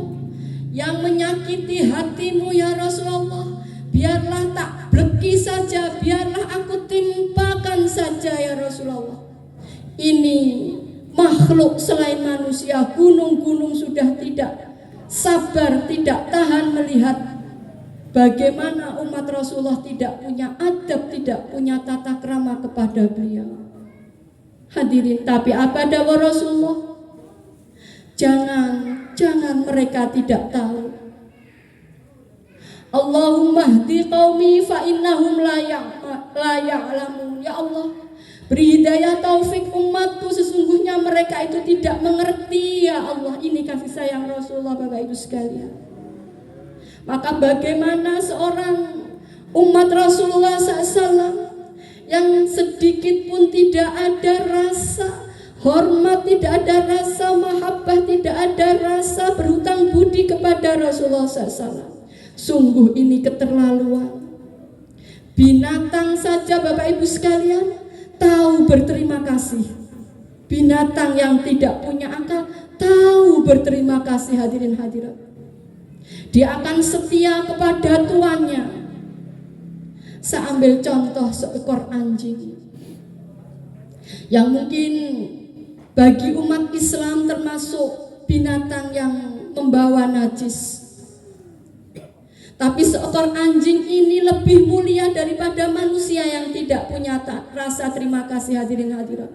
A: yang menyakiti hatimu ya Rasulullah, biarlah tak bleki saja, biarlah aku timpakan saja ya Rasulullah. Ini makhluk selain manusia, gunung-gunung sudah tidak sabar, tidak tahan melihat bagaimana umat Rasulullah tidak punya adab, tidak punya tata krama kepada beliau. Hadirin, tapi apa dawuh Rasulullah? Jangan mereka tidak tahu. Allahumma hdi qaumi fa innahum la ya'lamun. Ya Allah, beri hidayah taufik umatku, sesungguhnya mereka itu tidak mengerti ya Allah. Ini kasih sayang Rasulullah Bapak Ibu sekalian. Maka bagaimana seorang umat Rasulullah SAW yang sedikit pun tidak ada rasa hormat, tidak ada rasa mahabbah, tidak ada rasa berhutang budi kepada Rasulullah SAW. Sungguh ini keterlaluan. Binatang saja Bapak Ibu sekalian tahu berterima kasih. Binatang yang tidak punya akal tahu berterima kasih hadirin hadirat. Dia akan setia kepada tuannya. Saya ambil contoh seekor anjing yang mungkin bagi umat Islam termasuk binatang yang membawa najis. Tapi seekor anjing ini lebih mulia daripada manusia yang tidak punya rasa terima kasih hadirin hadirat.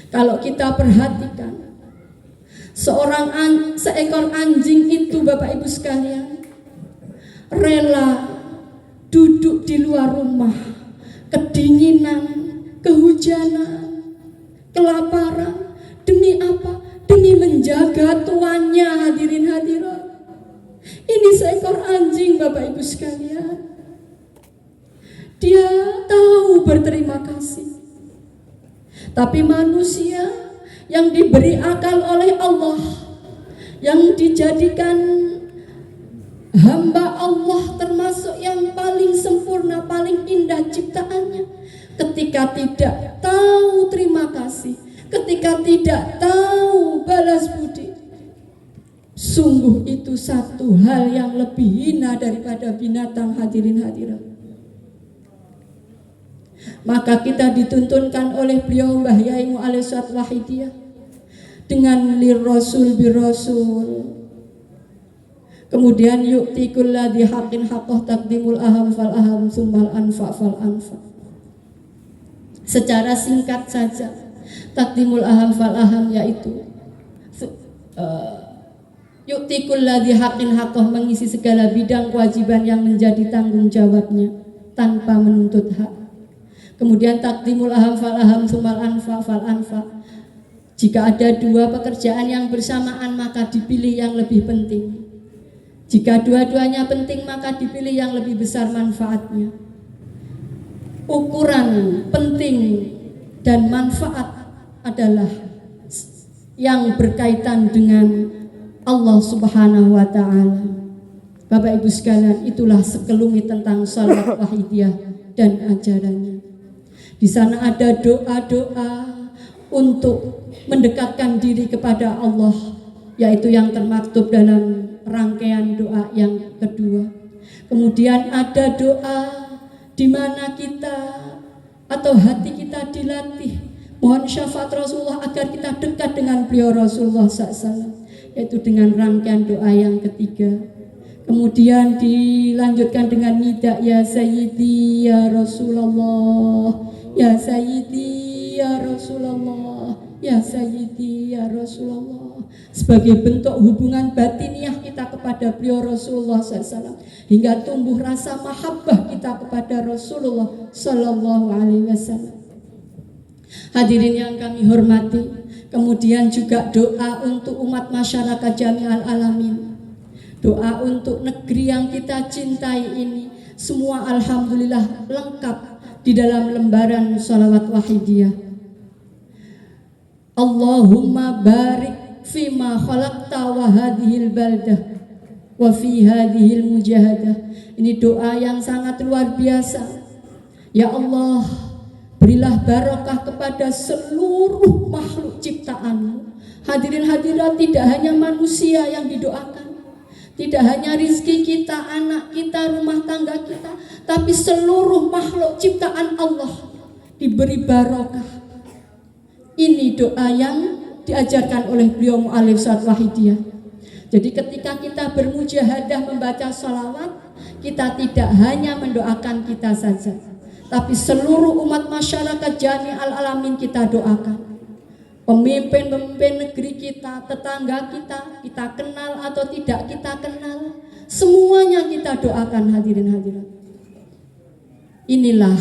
A: Kalau kita perhatikan, seekor anjing itu Bapak Ibu sekalian rela duduk di luar rumah, kedinginan, kehujanan, kelaparan, demi apa? Demi menjaga tuannya hadirin hadirat. Ini seekor anjing Bapak Ibu sekalian. Dia tahu berterima kasih. Tapi manusia yang diberi akal oleh Allah, yang dijadikan hamba Allah termasuk yang paling sempurna, paling indah ciptaannya, ketika tidak tahu terima kasih, ketika tidak tahu balas budi, sungguh itu satu hal yang lebih hina daripada binatang, hadirin hadirat. Maka kita dituntunkan oleh beliau Mbah Yai Mu'alif Suat Wahidiyah dengan lirrasul birrasul. Kemudian yu'ti kulladhi haqqin haqqah taqdimul aham fal aham summal anfa fal anfa. Secara singkat saja, taqdimul aham fal aham yaitu yu'ti kulladhi haqqin haqqah, mengisi segala bidang kewajiban yang menjadi tanggung jawabnya tanpa menuntut hak. Kemudian takdimul aham fal aham sumal anfa fal anfa. Jika ada dua pekerjaan yang bersamaan maka dipilih yang lebih penting. Jika dua-duanya penting maka dipilih yang lebih besar manfaatnya. Ukuran penting dan manfaat adalah yang berkaitan dengan Allah Subhanahu wa ta'ala. Bapak Ibu sekalian, itulah sekelumit tentang Shalawat Wahidiyah dan ajarannya. Di sana ada doa-doa untuk mendekatkan diri kepada Allah, yaitu yang termaktub dalam rangkaian doa yang kedua. Kemudian ada doa di mana kita atau hati kita dilatih mohon syafaat Rasulullah agar kita dekat dengan beliau Rasulullah SAW, yaitu dengan rangkaian doa yang ketiga. Kemudian dilanjutkan dengan nida ya Sayyidi ya Rasulullah, ya Sayyidi ya Rasulullah, ya Sayyidi ya Rasulullah, sebagai bentuk hubungan batiniah kita kepada beliau Rasulullah SAW, hingga tumbuh rasa mahabbah kita kepada Rasulullah Sallallahu Alaihi Wasallam. Hadirin yang kami hormati, kemudian juga doa untuk umat masyarakat jami'al alamin, doa untuk negeri yang kita cintai ini, semua alhamdulillah lengkap di dalam lembaran Shalawat Wahidiyah. Allahumma barik fima khalaqta wa hadhil baldah wa fi hadhil mujahadah. Ini doa yang sangat luar biasa. Ya Allah, berilah barokah kepada seluruh makhluk ciptaan-Mu. Hadirin hadirat, tidak hanya manusia yang didoakan, tidak hanya rizki kita, anak kita, rumah tangga kita, tapi seluruh makhluk ciptaan Allah diberi barokah. Ini doa yang diajarkan oleh beliau Mu'alif Suat Wahidiyah. Jadi ketika kita bermujahadah membaca sholawat, kita tidak hanya mendoakan kita saja, tapi seluruh umat masyarakat jami'al alamin kita doakan. Pemimpin-pemimpin negeri kita, tetangga kita, kita kenal atau tidak kita kenal, semuanya kita doakan, hadirin hadirat. Inilah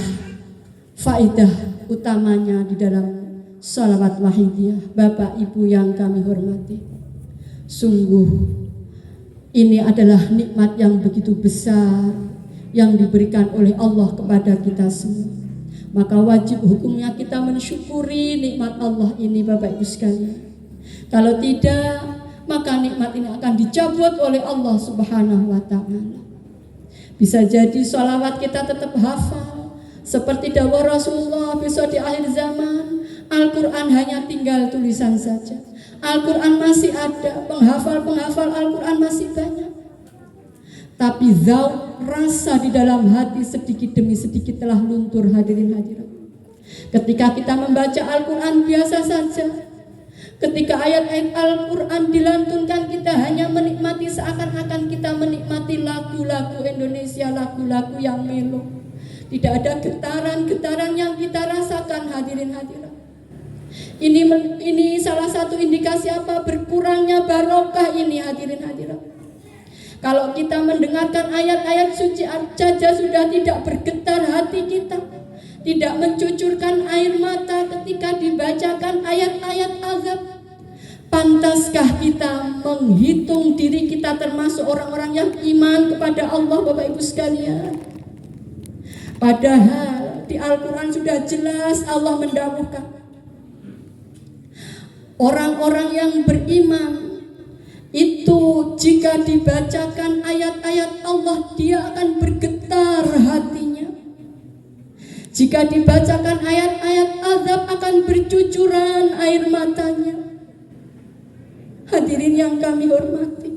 A: faedah utamanya di dalam Shalawat Wahidiyah. Bapak Ibu yang kami hormati, sungguh ini adalah nikmat yang begitu besar yang diberikan oleh Allah kepada kita semua. Maka wajib hukumnya kita mensyukuri nikmat Allah ini, Bapak Ibu sekalian. Kalau tidak, maka nikmat ini akan dicabut oleh Allah Subhanahu wa ta'ala. Bisa jadi sholawat kita tetap hafal, seperti dawuh Rasulullah, besok di akhir zaman Al-Quran hanya tinggal tulisan saja. Al-Quran masih ada, penghafal-penghafal Al-Quran masih banyak, tapi zauk, rasa di dalam hati sedikit demi sedikit telah luntur, hadirin hadirat. Ketika kita membaca Al-Quran biasa saja, ketika ayat-ayat Al-Quran dilantunkan, kita hanya menikmati seakan-akan kita menikmati lagu-lagu Indonesia, lagu-lagu yang melo. Tidak ada getaran-getaran yang kita rasakan, hadirin hadirat. Ini salah satu indikasi apa? Berkurangnya barokah ini, hadirin hadirat. Kalau kita mendengarkan ayat-ayat suci saja sudah tidak bergetar hati kita, tidak mencucurkan air mata ketika dibacakan ayat-ayat azab, pantaskah kita menghitung diri kita termasuk orang-orang yang iman kepada Allah, Bapak Ibu sekalian? Padahal di Al-Quran sudah jelas Allah mendawuhkan orang-orang yang beriman itu jika dibacakan ayat-ayat Allah dia akan bergetar hatinya. Jika dibacakan ayat-ayat azab akan bercucuran air matanya. Hadirin yang kami hormati,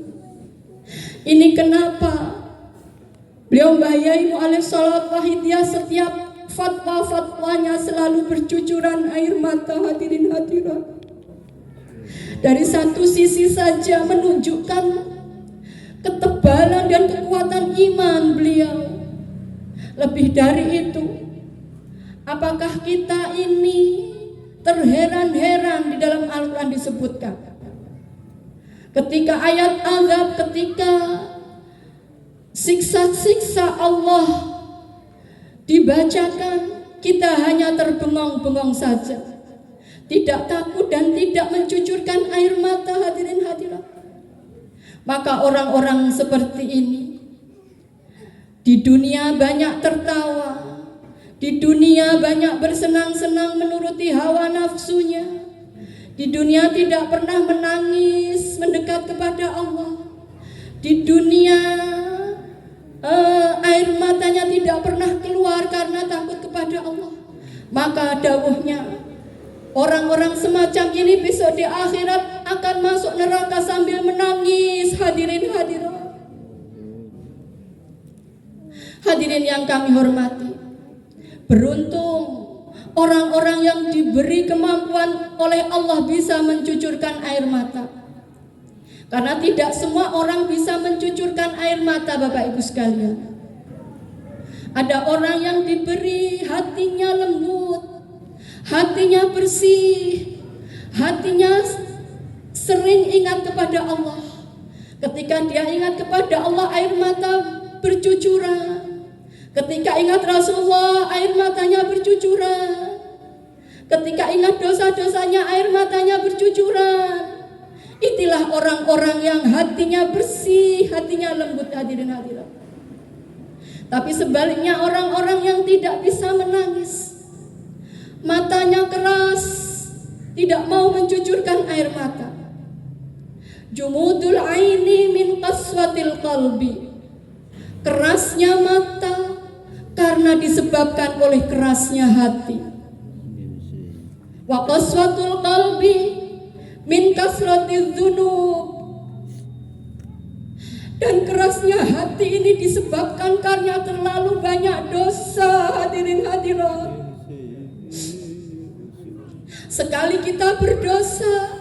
A: ini kenapa beliau Mbah Yai Mu'alif Sholawat Wahidiyah setiap fatwa-fatwanya selalu bercucuran air mata. Hadirin hadirat, dari satu sisi saja menunjukkan ketebalan dan kekuatan iman beliau. Lebih dari itu, apakah kita ini terheran-heran di dalam Al-Quran disebutkan ketika ayat azab, ketika siksa-siksa Allah dibacakan, kita hanya terbengong-bengong saja, tidak takut dan tidak mencucurkan air mata. Hadirin hadirat, maka orang-orang seperti ini di dunia banyak tertawa, di dunia banyak bersenang-senang menuruti hawa nafsunya, di dunia tidak pernah menangis mendekat kepada Allah, di dunia air matanya tidak pernah keluar karena takut kepada Allah. Maka dawuhnya, orang-orang semacam ini besok di akhirat akan masuk neraka sambil menangis. Hadirin hadirat, hadirin yang kami hormati, beruntung orang-orang yang diberi kemampuan oleh Allah bisa mencucurkan air mata. Karena tidak semua orang bisa mencucurkan air mata, Bapak Ibu sekalian. Ada orang yang diberi hatinya lembut, hatinya bersih, hatinya sering ingat kepada Allah. Ketika dia ingat kepada Allah, air mata bercucuran. Ketika ingat Rasulullah, air matanya bercucuran. Ketika ingat dosa-dosanya, air matanya bercucuran. Itulah orang-orang yang hatinya bersih, hatinya lembut. Hadirin hadirat. Tapi sebaliknya orang-orang yang tidak bisa menangis, matanya keras, tidak mau mencucurkan air mata. Jumudul aini min qaswatil qalbi, kerasnya mata karena disebabkan oleh kerasnya hati. Wa qaswatul qalbi min kasratiz dzunub, dan kerasnya hati ini disebabkan karena terlalu banyak dosa. Hadirin hadirat, sekali kita berdosa,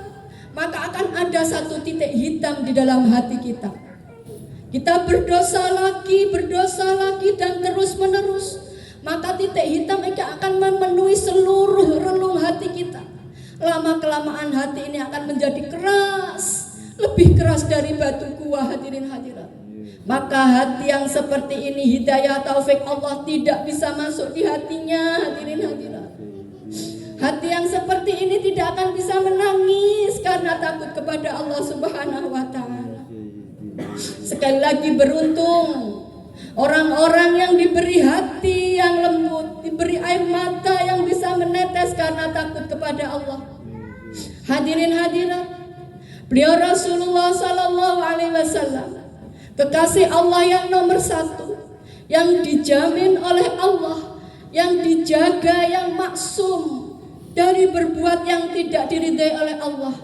A: maka akan ada satu titik hitam di dalam hati kita. Kita berdosa lagi dan terus menerus, maka titik hitam ini akan memenuhi seluruh relung hati kita. Lama kelamaan hati ini akan menjadi keras, lebih keras dari batu gua. Hadirin hadirat, maka hati yang seperti ini, hidayah taufik Allah tidak bisa masuk di hatinya. Hadirin hadirat, hati yang seperti ini tidak akan bisa menangis karena takut kepada Allah Subhanahu wa ta'ala. Sekali lagi, beruntung orang-orang yang diberi hati yang lembut, diberi air mata yang bisa menetes karena takut kepada Allah. Hadirin hadirat, beliau Rasulullah sallallahu alaihi wasallam, kekasih Allah yang nomor satu, yang dijamin oleh Allah, yang dijaga, yang maksum dari berbuat yang tidak diridai oleh Allah.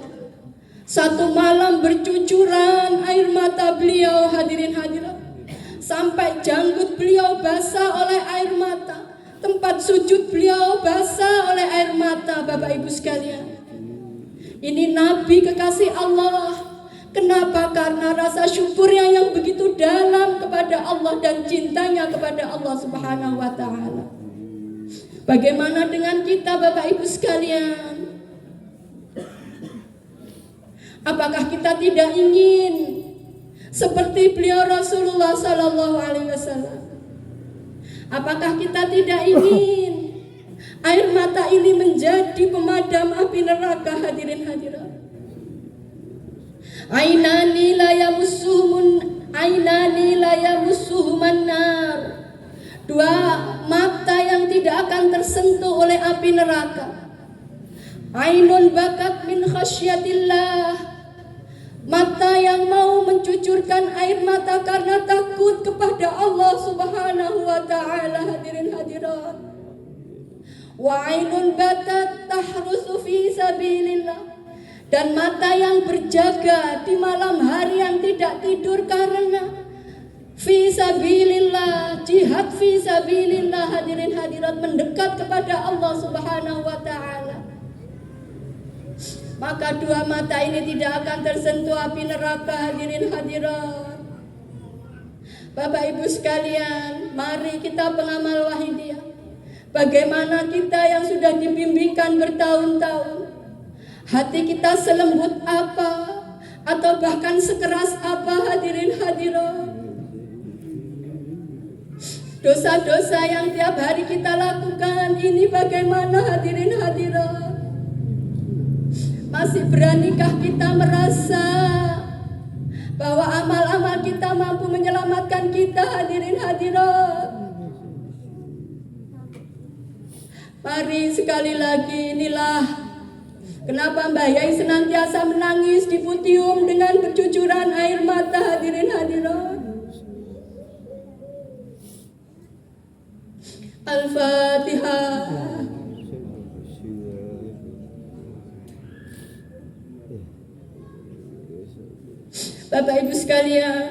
A: Satu malam bercucuran air mata beliau. Hadirin hadirat, sampai janggut beliau basah oleh air mata, tempat sujud beliau basah oleh air mata. Bapak Ibu sekalian, ini Nabi kekasih Allah. Kenapa? Karena rasa syukurnya yang begitu dalam kepada Allah dan cintanya kepada Allah Subhanahu wa ta'ala. Bagaimana dengan kita, Bapak Ibu sekalian? Apakah kita tidak ingin seperti beliau Rasulullah sallallahu alaihi wasallam? Apakah kita tidak ingin air mata ini menjadi pemadam api neraka? Hadirin hadirat, ainani la yamussuhuman nar, dua mata tidak akan tersentuh oleh api neraka. Ainun bakat min khasyatillah, mata yang mau mencucurkan air mata karena takut kepada Allah Subhanahu wa taala. Hadirin hadirat. Wa ainun batat tahrusu fi sabilillah, dan mata yang berjaga di malam hari yang tidak tidur karena fi sabilillah, jihad fi sabilillah. Hadirin hadirat, mendekat kepada Allah Subhanahu wa taala. Maka dua mata ini tidak akan tersentuh api neraka. Hadirin hadirat, Bapak Ibu sekalian, mari kita pengamal Wahidiyah. Bagaimana kita yang sudah dibimbingkan bertahun-tahun, hati kita selembut apa atau bahkan sekeras apa? Hadirin hadirat, dosa-dosa yang tiap hari kita lakukan ini bagaimana? Hadirin hadirat, masih beranikah kita merasa bahwa amal-amal kita mampu menyelamatkan kita? Hadirin hadirat, mari sekali lagi, inilah kenapa Mbah Yai senantiasa menangis di putium dengan bercucuran air mata. Hadirin hadirat, Al-Fatihah. Bapak Ibu sekalian,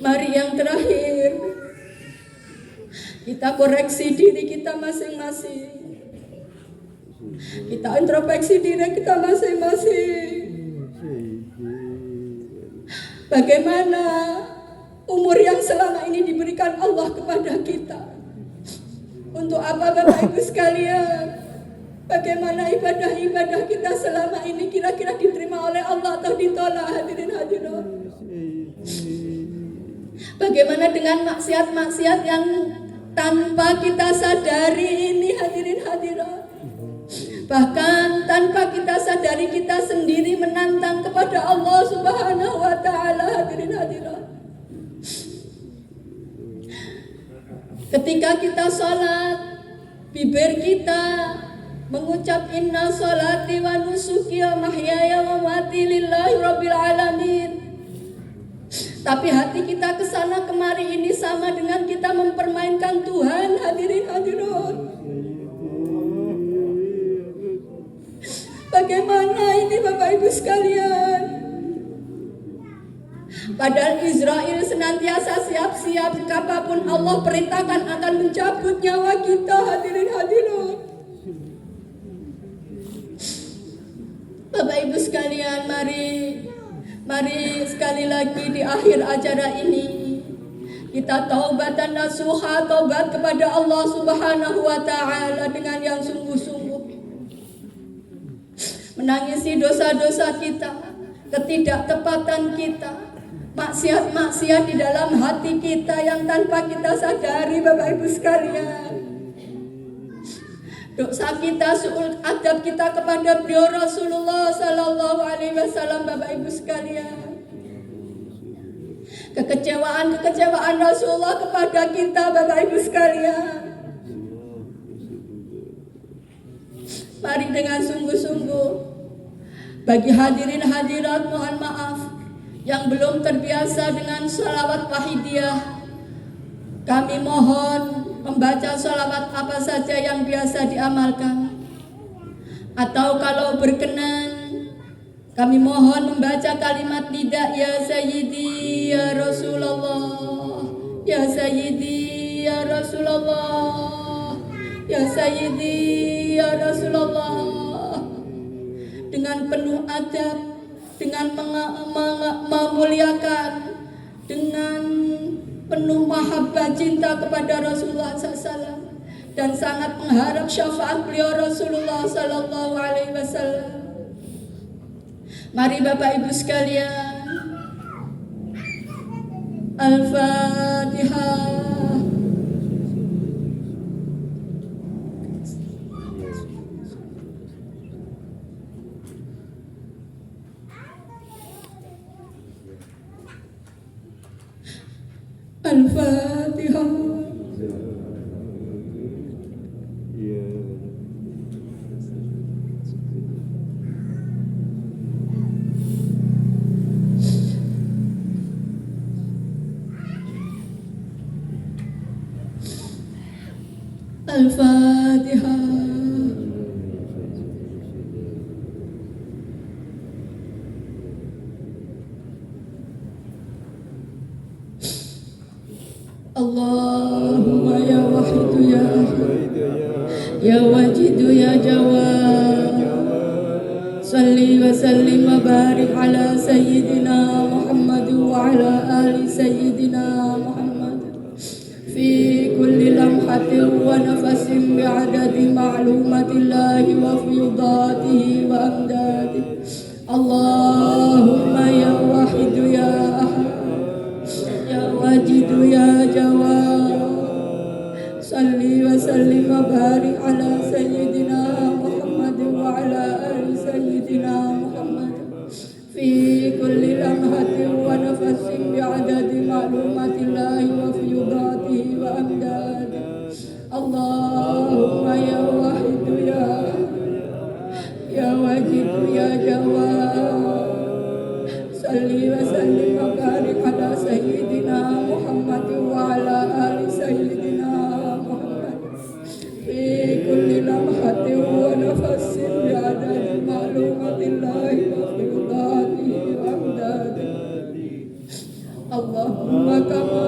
A: mari yang terakhir kita koreksi diri kita masing-masing. Kita introspeksi diri kita masing-masing. Bagaimana umur yang selama ini diberikan Allah kepada kita? Untuk apa Bapak Ibu sekalian? Bagaimana ibadah-ibadah kita selama ini kira-kira diterima oleh Allah atau ditolak? Hadirin hadirat, bagaimana dengan maksiat-maksiat yang tanpa kita sadari ini? Hadirin hadirat, bahkan tanpa kita sadari kita sendiri menantang kepada Allah Subhanahu wa taala. Hadirin hadirat, ketika kita sholat, bibir kita mengucap inna sholati wa nusuki wa mahyaya wa mati lillahi rabbil alamin, tapi hati kita kesana kemari ini sama dengan kita mempermainkan Tuhan. Hadirin hadirat, bagaimana ini Bapak Ibu sekalian? Padahal Israel senantiasa siap-siap kapanpun Allah perintahkan akan mencabut nyawa kita. Hadirin hadirat, Bapak Ibu sekalian, mari sekali lagi di akhir acara ini kita taubatan nasuha, taubat kepada Allah Subhanahu wa taala dengan yang sungguh-sungguh, menangisi dosa-dosa kita, ketidaktepatan kita, maksiat-maksiat di dalam hati kita yang tanpa kita sadari. Bapak Ibu sekalian, dosa kita, suul adab kita kepada beliau Rasulullah Sallallahu Alaihi Wasallam. Bapak Ibu sekalian, kekecewaan Rasulullah kepada kita. Bapak Ibu sekalian, mari dengan sungguh-sungguh. Bagi hadirin hadirat, mohon maaf yang belum terbiasa dengan sholawat Wahidiyah, kami mohon membaca sholawat apa saja yang biasa diamalkan, atau kalau berkenan kami mohon membaca kalimat nida, ya Sayyidi ya Rasulullah, ya Sayyidi ya Rasulullah, ya Sayyidi ya Rasulullah, dengan penuh adab, dengan memuliakan, dengan penuh mahabbah cinta kepada Rasulullah SAW, dan sangat mengharap syafaat beliau Rasulullah Sallallahu Alaihi Wasallam. Mari Bapak Ibu sekalian, Al-Fatihah. Al-Fatihah. Al-Fatihah. Allahumma ya wahidu ya ya wajidu ya jawad, salli wa sallim wa barik ala sayyidina Muhammad wa ala ali sayyidina Muhammad fi kulli lamhatin wa nafasin bi'adadi ma'lumatillahi wa fiyudatihi wa amdadihi. Allahumma ya wahidu ya ahad ya wajidu ya jawad, salli wa sallim wa barik ala sayyidina Muhammad wa ala ali sayyidina Muhammad fi kulli lamhatin wa nafasin bi'adadi ma'lumatillahi wa fiyudatihi wa amdadihi. Allahumma ya wahidu ya wajidu ya jawad, salli wa sallim wa barik ala sayyidina Muhammad wa ala ali sayyidina Muhammad fi kulli lamhatin wa nafasin bi'adadi ma'lumatillahi wa fiyudatihi wa amdadihi. Allahumma kama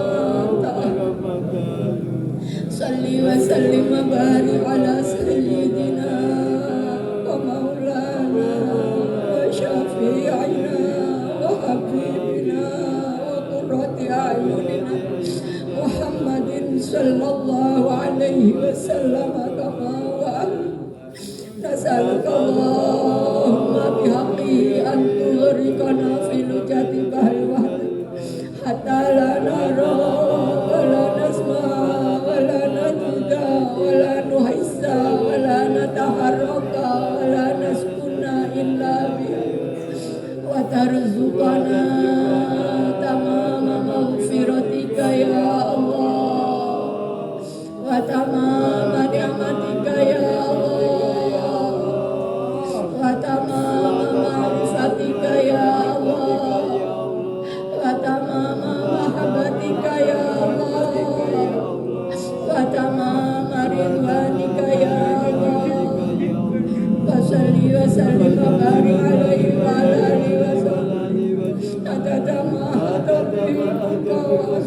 A: salli wa sallim wa barik ala sayyidina wa maulana wa syafi'ina habibina wa qurrati a'yunina Muhammadin sallallahu alaihi wasallam kama wa nas'aluka Allahumma bihaqqi an tughriqana fi lujati bahri wahdat hatta la nara wa la nasma wa la najuda wa la nuhissa wa la nataharraka wa la naskuna illa biha wa tarzuqana tamama maghfiratika ya Allah wa tamama ni'matika ya Allah wa tamama ma'rifatika ya Allah wa tamama mahabbatika ya Allah wa tamama ridwanika ya Allah wa salli wa sallim wa barik alaihi wa ala alihi wa sahbihi adada ma taqdimuka wa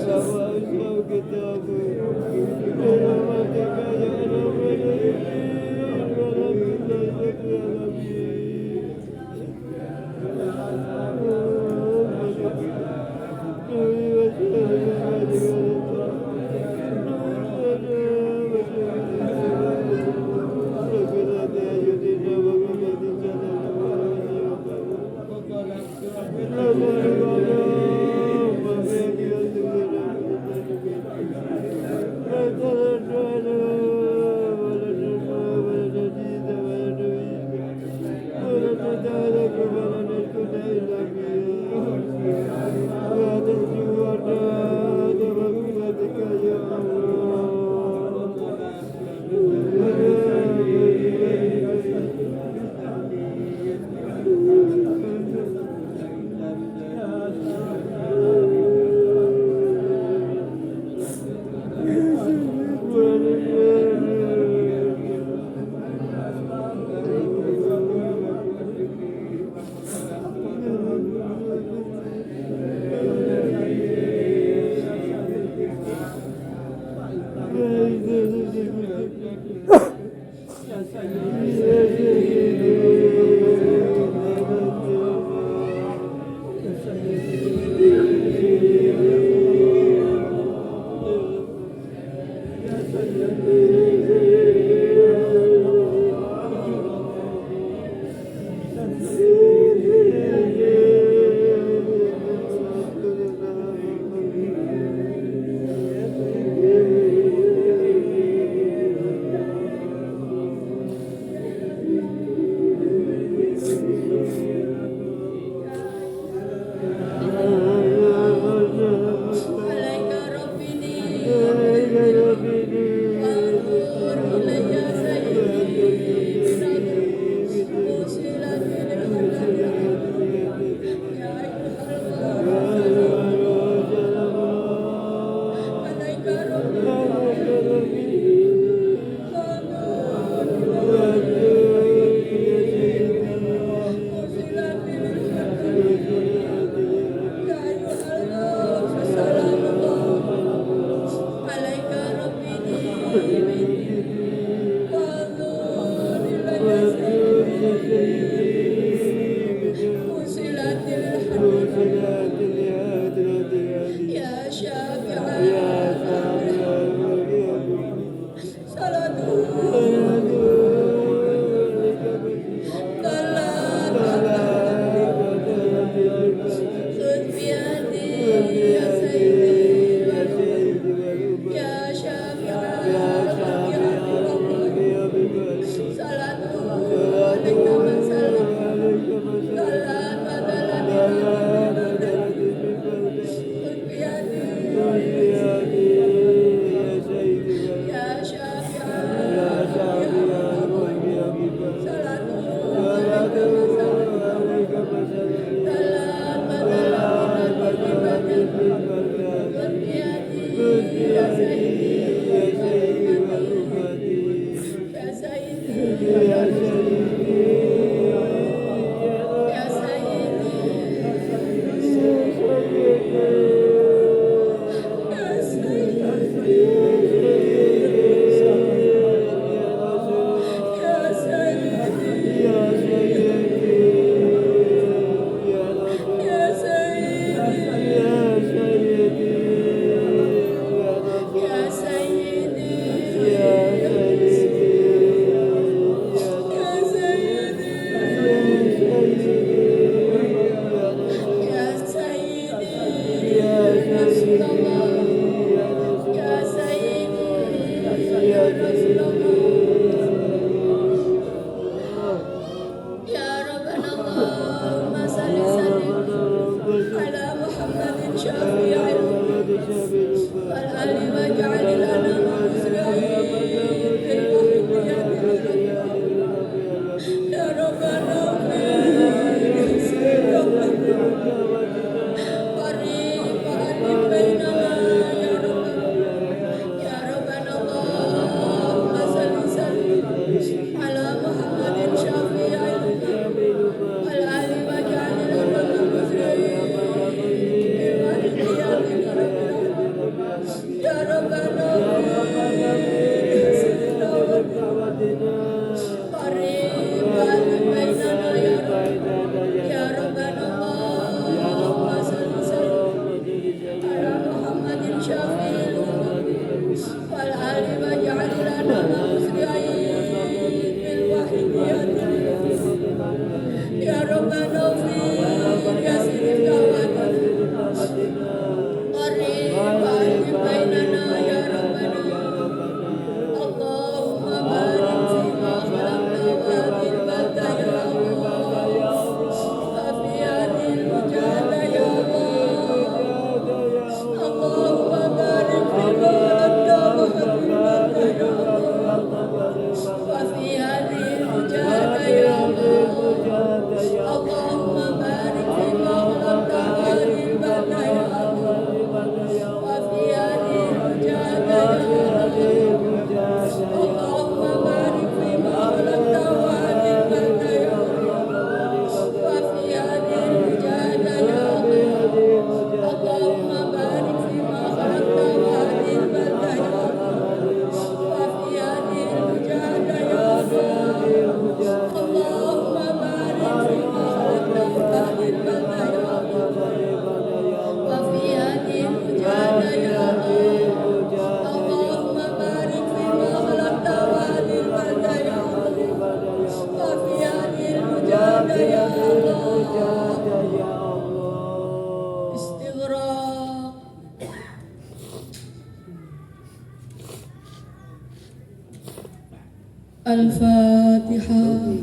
A: Al-Fatihah.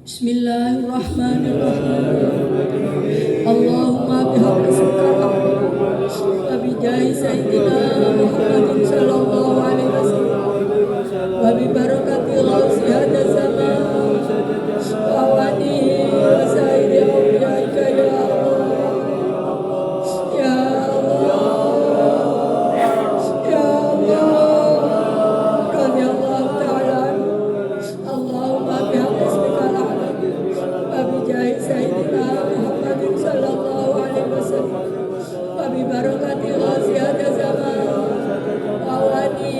A: Bismillahirrahmanirrahim. Allahumma bihaqqi wa bijahi sayyidina Muhammadin sallallahu alaihi wasallam wa bi barakati ghausi hadha zaman wa walihi wa sairi awliyaika ya Allah ya Allah ya Allah radhiyallahu ta'ala Allahumma bihaqqi wa bijahi sayyidina Muhammadin sallallahu alaihi wasallam wa bi barakati ghausi hadha zaman wa walihi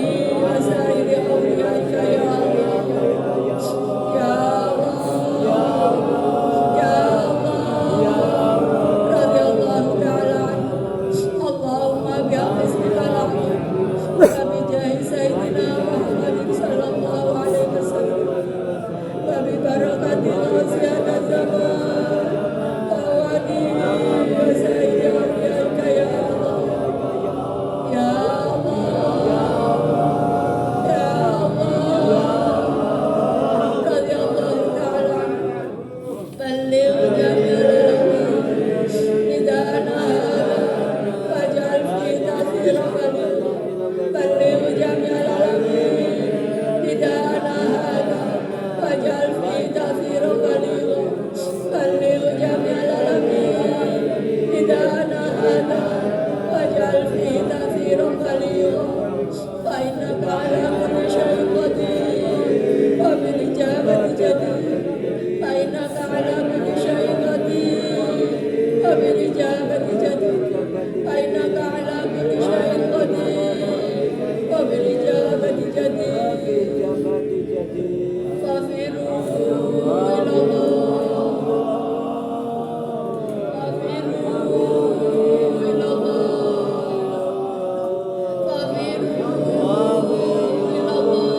A: كثيرا بليغا بلغ جميع العالمين نداءنا هذا واجعل فيه تأثيرا بليغا فإنك على كل شيء قدير وبالإجابة جدير فإنك على كل شيء قدير وبالإجابة جدير فإنك على كل شيء قدير وبالإجابة جدير فافروا إلى الله فافروا إلى الله فافروا إلى الله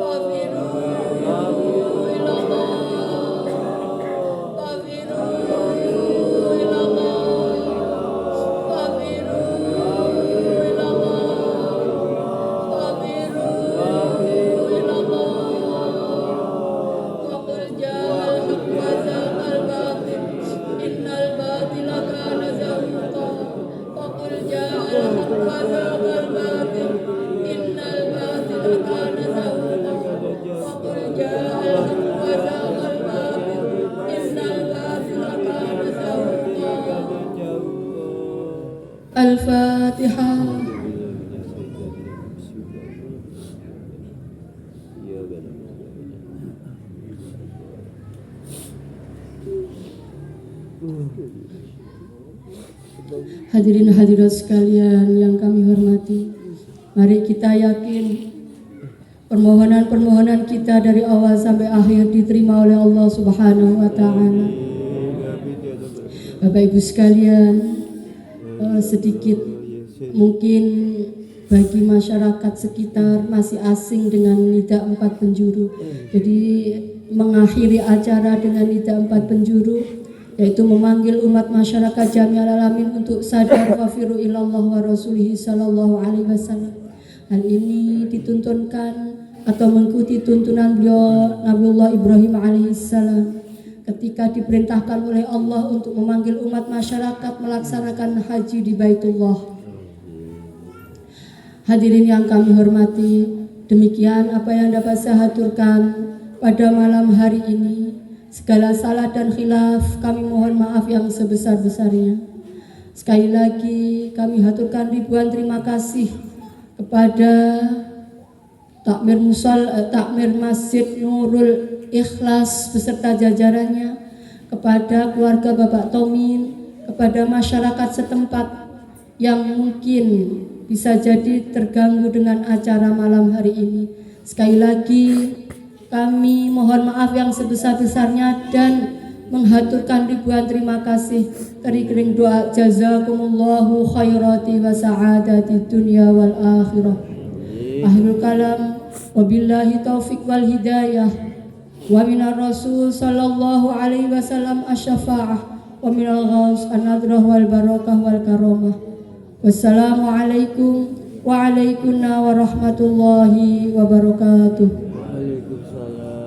A: فافروا إلى الله فافروا إلى الله فافروا إلى الله وقل جاء الحق وزهق الباطل إن الباطل كان زهوقا وقل جاء الحق وزهق الباطل إن الباطل كان زهوقا وقل جاء الحق وزهق الباطل إن الباطل كان زهوقا. الفاتحة. Hadirin hadirat sekalian yang kami hormati, mari kita yakin permohonan-permohonan kita dari awal sampai akhir diterima oleh Allah Subhanahu wa taala. Bapak Ibu sekalian, sedikit mungkin bagi masyarakat sekitar masih asing dengan nida 4 penjuru. Jadi mengakhiri acara dengan nida 4 penjuru, yaitu memanggil umat masyarakat jami'al alamin untuk sadar wafiru ilallah wa rasulihi sallallahu alaihi wasallam. Hal ini dituntunkan atau mengikuti tuntunan beliau Nabiullah Ibrahim alaihissalam ketika diperintahkan oleh Allah untuk memanggil umat masyarakat melaksanakan haji di Baitullah. Hadirin yang kami hormati, demikian apa yang dapat saya haturkan pada malam hari ini. Segala salah dan khilaf kami mohon maaf yang sebesar-besarnya. Sekali lagi kami haturkan ribuan terima kasih kepada Takmir Masjid Nurul Ikhlas beserta jajarannya, kepada keluarga Bapak Tomin, kepada masyarakat setempat yang mungkin bisa jadi terganggu dengan acara malam hari ini. Sekali lagi kami mohon maaf yang sebesar-besarnya dan menghaturkan ribuan terima kasih. Kering-kering doa jazakumullahu khairati wa sa'adati dunya wal akhirah. Akhirul kalam wabillahi taufiq wal hidayah wa minar rasul sallallahu alaihi wasallam asy-syafa'ah wa minal ghaus an-nadrah wal barakah wal karamah. Wassalamualaikum wa alaikumussalam warahmatullahi wabarakatuh.
B: Waalaikumsalam.